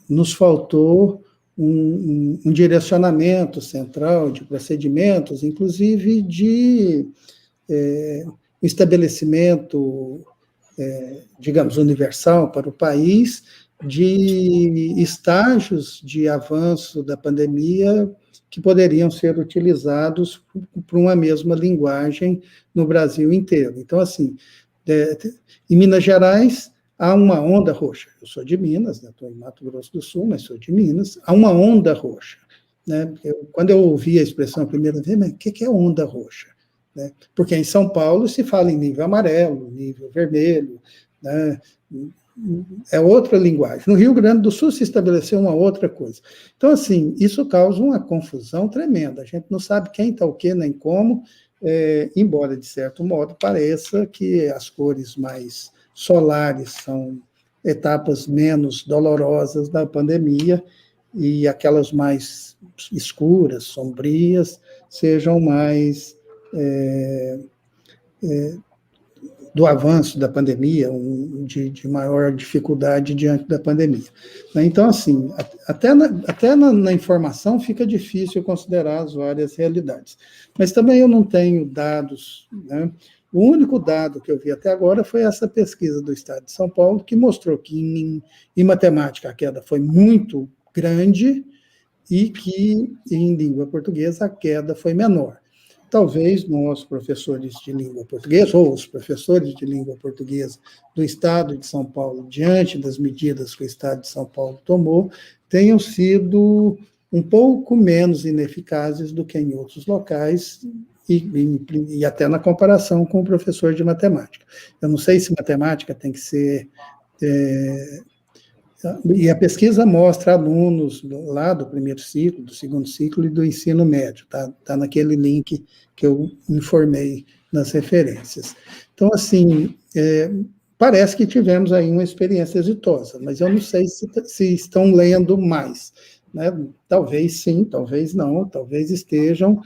D: nos faltou um direcionamento central de procedimentos, inclusive de estabelecimento, digamos, universal para o país, de estágios de avanço da pandemia que poderiam ser utilizados para uma mesma linguagem no Brasil inteiro. Então, assim, em Minas Gerais, há uma onda roxa. Eu sou de Minas, né? Estou em Mato Grosso do Sul, mas sou de Minas. Há uma onda roxa, né? Quando eu ouvi a expressão a primeira vez, mas o que é onda roxa? Né? Porque em São Paulo se fala em nível amarelo, nível vermelho, né? É outra linguagem. No Rio Grande do Sul se estabeleceu uma outra coisa. Então, assim, isso causa uma confusão tremenda. A gente não sabe quem está o quê, nem como, embora, de certo modo, pareça que as cores mais solares são etapas menos dolorosas da pandemia e aquelas mais escuras, sombrias, sejam mais do avanço da pandemia, de maior dificuldade diante da pandemia. Então, assim, até na informação fica difícil considerar as várias realidades. Mas também eu não tenho dados, né? O único dado que eu vi até agora foi essa pesquisa do Estado de São Paulo, que mostrou que em matemática a queda foi muito grande e que em língua portuguesa a queda foi menor. talvez nós, professores de língua portuguesa, ou os professores de língua portuguesa do Estado de São Paulo, diante das medidas que o Estado de São Paulo tomou, tenham sido um pouco menos ineficazes do que em outros locais, e até na comparação com o professor de matemática. Eu não sei se matemática tem que ser... E a pesquisa mostra alunos lá do primeiro ciclo, do segundo ciclo e do ensino médio, tá naquele link que eu informei nas referências. Então, assim, parece que tivemos aí uma experiência exitosa, mas eu não sei se estão lendo mais, né? Talvez sim, talvez não, talvez estejam.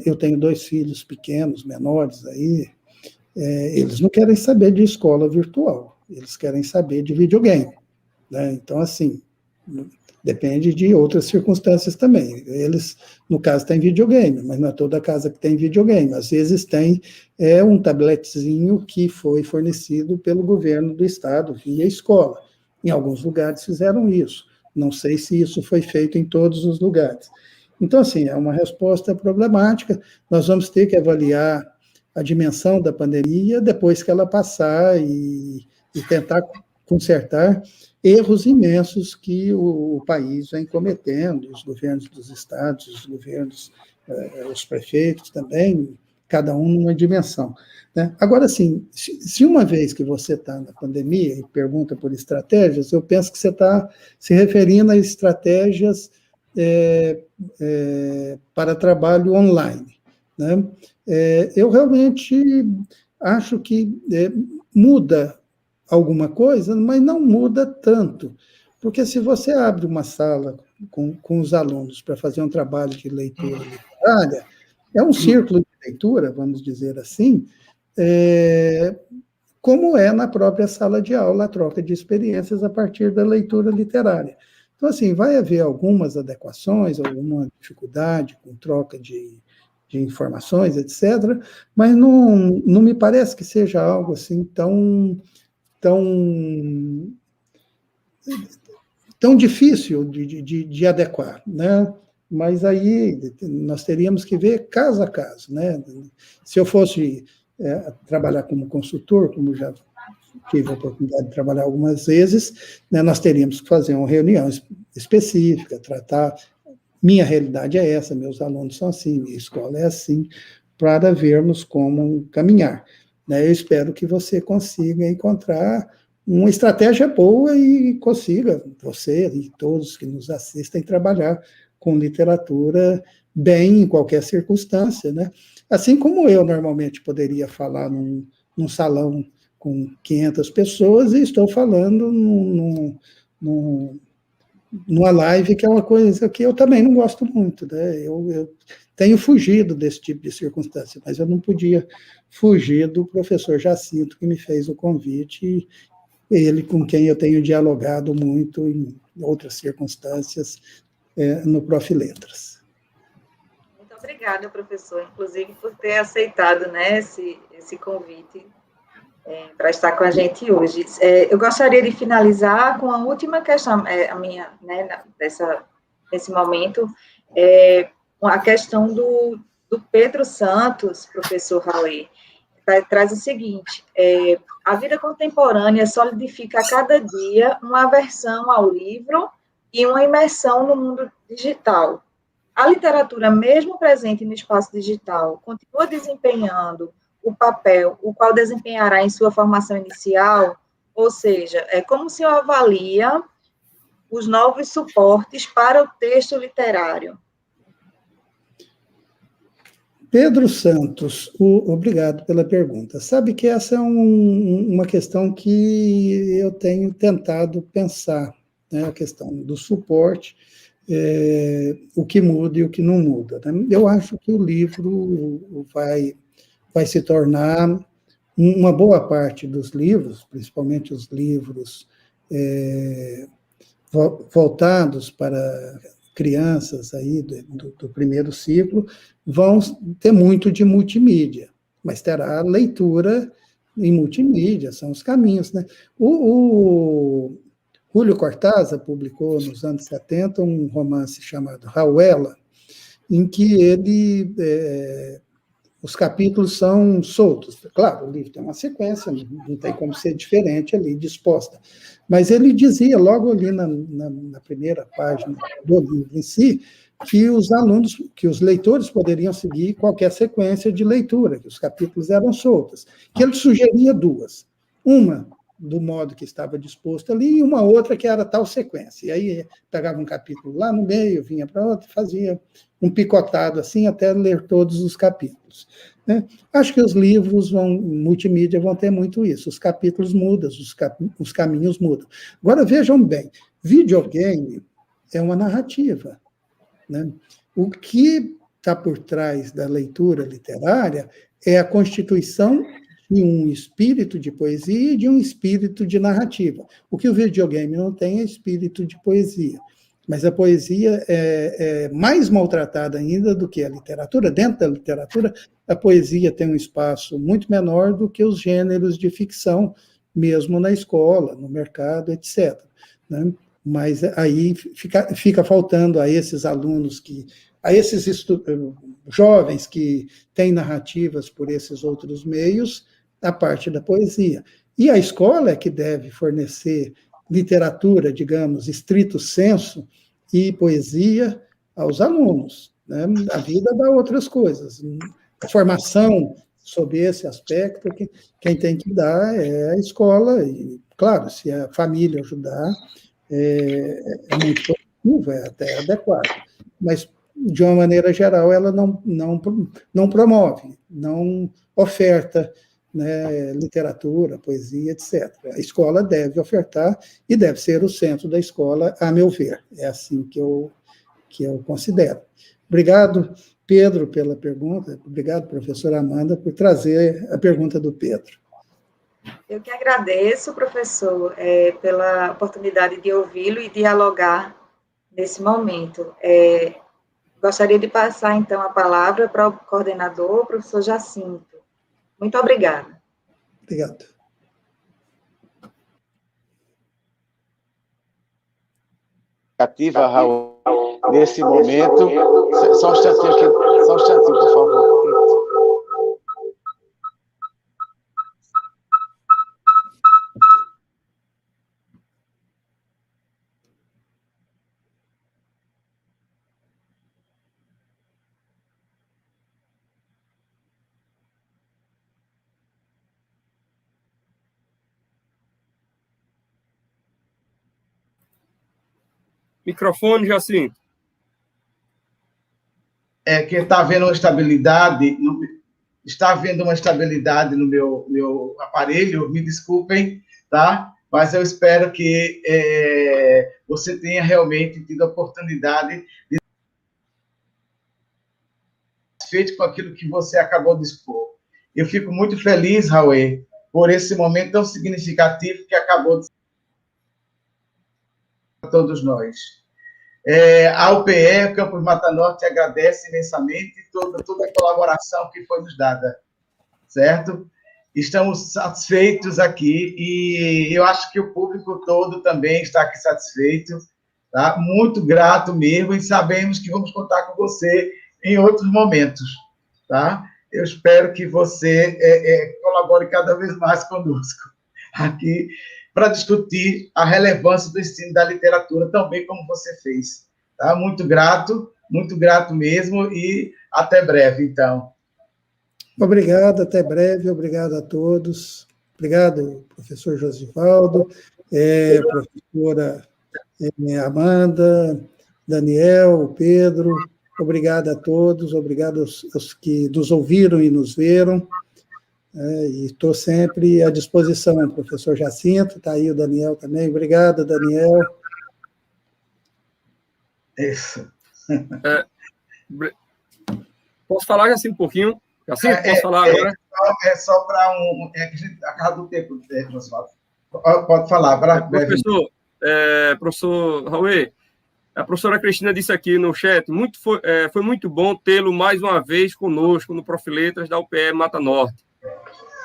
D: Eu tenho 2 filhos pequenos, menores aí, eles não querem saber de escola virtual, eles querem saber de videogame. Né? Então, assim, depende de outras circunstâncias também. Eles, no caso, têm videogame, mas não é toda casa que tem videogame. Às vezes tem um tabletzinho que foi fornecido pelo governo do estado, via escola. Em alguns lugares fizeram isso. Não sei se isso foi feito em todos os lugares. Então, assim, é uma resposta problemática. Nós vamos ter que avaliar a dimensão da pandemia depois que ela passar e tentar consertar erros imensos que o país vem cometendo, os governos dos estados, os governos, os prefeitos também, cada um numa dimensão. Né? Agora, assim, se uma vez que você está na pandemia e pergunta por estratégias, eu penso que você está se referindo a estratégias para trabalho online. Né? Eu realmente acho que muda alguma coisa, mas não muda tanto, porque se você abre uma sala com os alunos para fazer um trabalho de leitura literária, é um círculo de leitura, vamos dizer assim, como é na própria sala de aula, a troca de experiências a partir da leitura literária. Então, assim, vai haver algumas adequações, alguma dificuldade com troca de informações, etc., mas não me parece que seja algo assim tão difícil de adequar, né? Mas aí nós teríamos que ver caso a caso, né? Se eu fosse trabalhar como consultor, como já tive a oportunidade de trabalhar algumas vezes, né, nós teríamos que fazer uma reunião específica, tratar, minha realidade é essa, meus alunos são assim, minha escola é assim, para vermos como caminhar. Eu espero que você consiga encontrar uma estratégia boa e consiga, você e todos que nos assistem, trabalhar com literatura bem em qualquer circunstância, né? Assim como eu normalmente poderia falar num salão com 500 pessoas e estou falando numa live, que é uma coisa que eu também não gosto muito, né? Eu tenho fugido desse tipo de circunstância, mas eu não podia fugir do professor Jacinto, que me fez o convite, ele com quem eu tenho dialogado muito em outras circunstâncias no Prof. Letras.
E: Muito obrigada, professor, inclusive por ter aceitado, né, esse convite para estar com a gente hoje. Eu gostaria de finalizar com a última questão, a minha, né, nesse momento, a questão do Pedro Santos, professor Raul, traz o seguinte: a vida contemporânea solidifica a cada dia uma aversão ao livro e uma imersão no mundo digital. A literatura, mesmo presente no espaço digital, continua desempenhando o papel, o qual desempenhará em sua formação inicial, ou seja, como se avalia os novos suportes para o texto literário.
D: Pedro Santos, obrigado pela pergunta. Sabe que essa é uma questão que eu tenho tentado pensar, né, a questão do suporte, o que muda e o que não muda. Né? Eu acho que o livro vai se tornar, uma boa parte dos livros, principalmente os livros voltados para crianças aí do primeiro ciclo, vão ter muito de multimídia, mas terá leitura em multimídia, são os caminhos. Né? O Júlio Cortázar publicou, nos anos 70, um romance chamado Rauela, em que ele Os capítulos são soltos. Claro, o livro tem uma sequência, não tem como ser diferente ali, disposta. Mas ele dizia, logo ali na primeira página do livro em si, que os alunos, que os leitores poderiam seguir qualquer sequência de leitura, que os capítulos eram soltos, que ele sugeria duas. Uma, do modo que estava disposto ali, e uma outra que era tal sequência. E aí pegava um capítulo lá no meio, vinha para outro, fazia um picotado assim, até ler todos os capítulos. Né? Acho que os livros multimídia vão ter muito isso. Os capítulos mudam, os caminhos mudam. Agora, vejam bem, videogame é uma narrativa. Né? O que está por trás da leitura literária é a constituição de um espírito de poesia e de um espírito de narrativa. O que o videogame não tem é espírito de poesia. Mas a poesia é mais maltratada ainda do que a literatura. Dentro da literatura, a poesia tem um espaço muito menor do que os gêneros de ficção, mesmo na escola, no mercado, etc. Né? Mas aí fica faltando a esses alunos, a esses jovens que têm narrativas por esses outros meios, a parte da poesia. E a escola é que deve fornecer literatura, digamos, estrito sensu, e poesia aos alunos. Né? A vida dá outras coisas. A formação sob esse aspecto, quem tem que dar é a escola, e, claro, se a família ajudar, é muito positivo, é até adequado. Mas, de uma maneira geral, ela não promove, não oferta, né, literatura, poesia, etc. A escola deve ofertar e deve ser o centro da escola, a meu ver. É assim que eu considero. Obrigado, Pedro, pela pergunta. Obrigado, professora Amanda, por trazer a pergunta do Pedro.
E: Eu que agradeço, professor, pela oportunidade de ouvi-lo e dialogar nesse momento. Gostaria de passar, então, a palavra para o coordenador, o professor Jacinto. Muito obrigada.
D: Obrigado.
F: Ativa, Raul, nesse momento. Só um instantinho aqui, por favor.
B: Microfone, Jacinto.
C: Que está havendo uma estabilidade, no meu aparelho, me desculpem, tá? Mas eu espero que você tenha realmente tido a oportunidade de feito com aquilo que você acabou de expor. Eu fico muito feliz, Raul, por esse momento tão significativo que acabou de para todos nós. A UPE, o Campus Mata Norte, agradece imensamente toda a colaboração que foi nos dada, certo? Estamos satisfeitos aqui e eu acho que o público todo também está aqui satisfeito, tá? Muito grato mesmo e sabemos que vamos contar com você em outros momentos, tá? Eu espero que você colabore cada vez mais conosco aqui para discutir a relevância do ensino da literatura, também como você fez. Tá? Muito grato mesmo, e até breve, então.
D: Obrigado, até breve, obrigado a todos. Obrigado, professor Josivaldo, professora Amanda, Daniel, Pedro, obrigado a todos, obrigado aos que nos ouviram e nos viram. E estou sempre à disposição, professor Jacinto, está aí o Daniel também. Obrigado, Daniel.
C: Isso.
B: Posso falar assim um pouquinho? Jacinto, posso falar agora?
C: Só para que a gente acaba do tempo, Oswaldo. Pode falar.
B: Professor Raul, a professora Cristina disse aqui no chat, foi muito bom tê-lo mais uma vez conosco no Prof. Letras da UPE Mata Norte.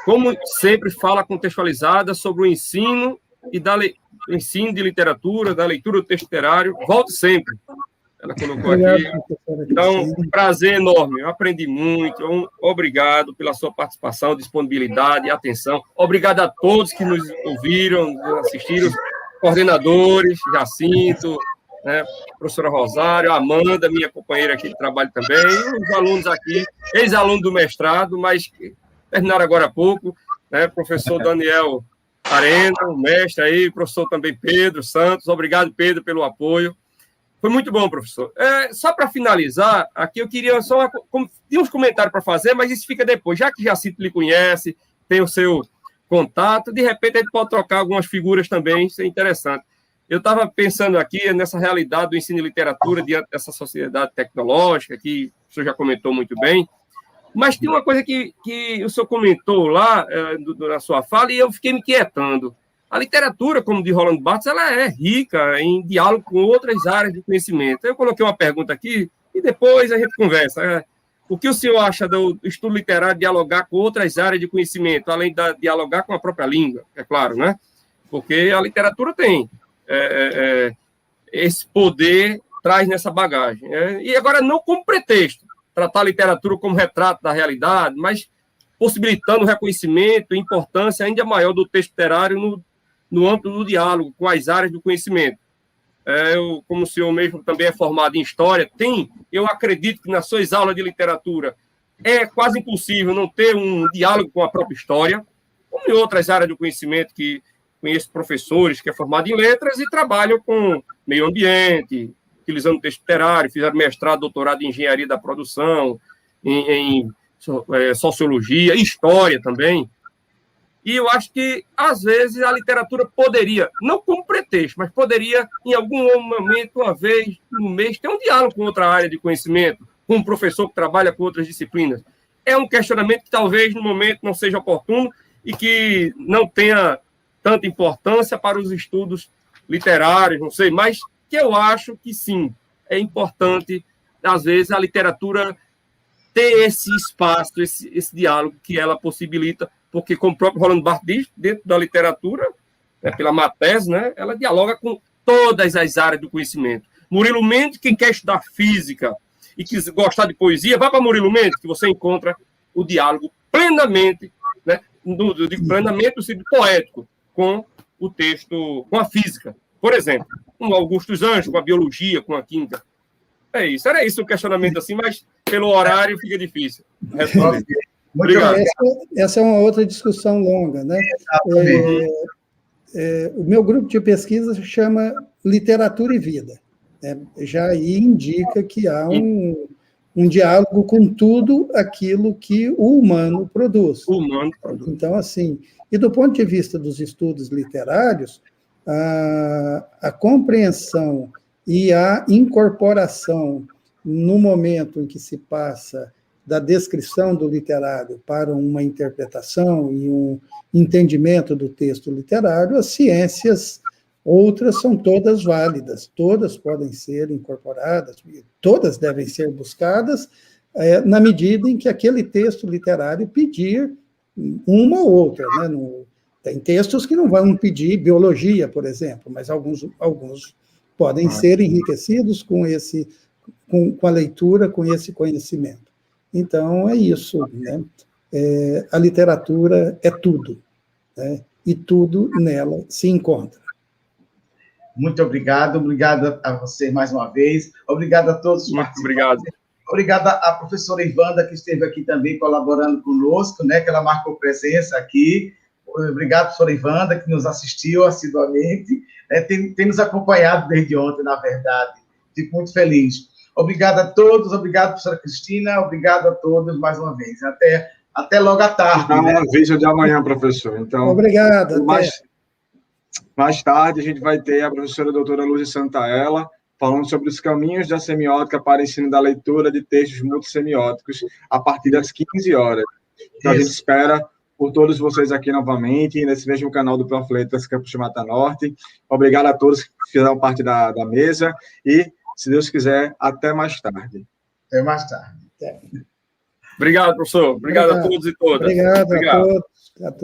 B: Como sempre, fala contextualizada sobre o ensino e ensino de literatura, da leitura do texto literário. Volte sempre. ela colocou aqui. Então, prazer enorme, eu aprendi muito. Obrigado pela sua participação, disponibilidade e atenção. Obrigado a todos que nos ouviram, nos assistiram, coordenadores, Jacinto, né, professora Rosário, Amanda, minha companheira aqui de trabalho também, e os alunos aqui, ex-alunos do mestrado, mas que terminaram agora há pouco, né, professor Daniel Arena, o mestre aí, professor também Pedro Santos. Obrigado, Pedro, pelo apoio. Foi muito bom, professor. Só para finalizar, aqui eu queria só... Tem uns comentários para fazer, mas isso fica depois. Já que Jacinto lhe conhece, tem o seu contato, de repente a gente pode trocar algumas figuras também, isso é interessante. Eu estava pensando aqui nessa realidade do ensino de literatura diante dessa sociedade tecnológica, que o senhor já comentou muito bem, mas tem uma coisa que o senhor comentou lá na sua fala e eu fiquei me inquietando. A literatura, como de Roland Barthes, ela é rica em diálogo com outras áreas de conhecimento. Eu coloquei uma pergunta aqui e depois a gente conversa. O que o senhor acha do estudo literário dialogar com outras áreas de conhecimento, além de dialogar com a própria língua, é claro, né? Porque a literatura tem esse poder, traz nessa bagagem. E agora, não como pretexto, tratar a literatura como retrato da realidade, mas possibilitando o reconhecimento e importância ainda maior do texto literário no âmbito do diálogo com as áreas do conhecimento. Como o senhor mesmo também é formado em História, eu acredito que nas suas aulas de literatura é quase impossível não ter um diálogo com a própria História, como em outras áreas do conhecimento que conheço professores que é formado em letras e trabalham com meio ambiente, utilizando texto literário, fizeram mestrado, doutorado em engenharia da produção, em sociologia, história também. E eu acho que, às vezes, a literatura poderia, não como pretexto, mas poderia, em algum momento, uma vez no mês, ter um diálogo com outra área de conhecimento, com um professor que trabalha com outras disciplinas. É um questionamento que talvez, no momento, não seja oportuno e que não tenha tanta importância para os estudos literários, não sei, mas que eu acho que, sim, é importante, às vezes, a literatura ter esse espaço, esse diálogo que ela possibilita, porque, como o próprio Roland Barthes diz, dentro da literatura, pela Matese, né, ela dialoga com todas as áreas do conhecimento. Murilo Mendes, quem quer estudar física e quiser gostar de poesia, vá para Murilo Mendes, que você encontra o diálogo plenamente, né, plenamente no sentido poético, com o texto, com a física. Por exemplo, com Augusto dos Anjos, com a biologia, com a química. Era isso o questionamento assim, mas pelo horário fica difícil responder. Obrigado.
D: Essa é uma outra discussão longa, né? O meu grupo de pesquisa se chama Literatura e Vida. Já aí indica que há um diálogo com tudo aquilo que o humano produz. Então, assim, e do ponto de vista dos estudos literários, a compreensão e a incorporação no momento em que se passa da descrição do literário para uma interpretação e um entendimento do texto literário, as ciências outras são todas válidas, todas podem ser incorporadas, todas devem ser buscadas na medida em que aquele texto literário pedir uma ou outra, né? Tem textos que não vão pedir biologia, por exemplo, mas alguns podem ser enriquecidos com a leitura, com esse conhecimento. Então, é isso, né? A literatura é tudo, né? E tudo nela se encontra.
C: Muito obrigado a você mais uma vez, obrigado a todos os participantes. Obrigado à professora Ivanda, que esteve aqui também colaborando conosco, né, que ela marcou presença aqui. Obrigado, professora Ivanda, que nos assistiu assiduamente, né, tem nos acompanhado desde ontem, na verdade. Fico muito feliz. Obrigado a todos, obrigado, professora Cristina, obrigado a todos mais uma vez. Até logo à tarde.
A: Dá uma vez de amanhã, professor. Então,
D: obrigado.
A: Mais tarde, a gente vai ter a professora doutora Lúcia Santaella falando sobre os caminhos da semiótica para ensino da leitura de textos multissemióticos a partir das 15 horas. Então, a gente espera por todos vocês aqui novamente, nesse mesmo canal do Prof. Letras Campus Mata Norte. Obrigado a todos que fizeram parte da mesa e, se Deus quiser, até mais tarde.
C: Até mais tarde.
B: Obrigado, professor. Obrigado a todos e todas.
D: Obrigado. A todos.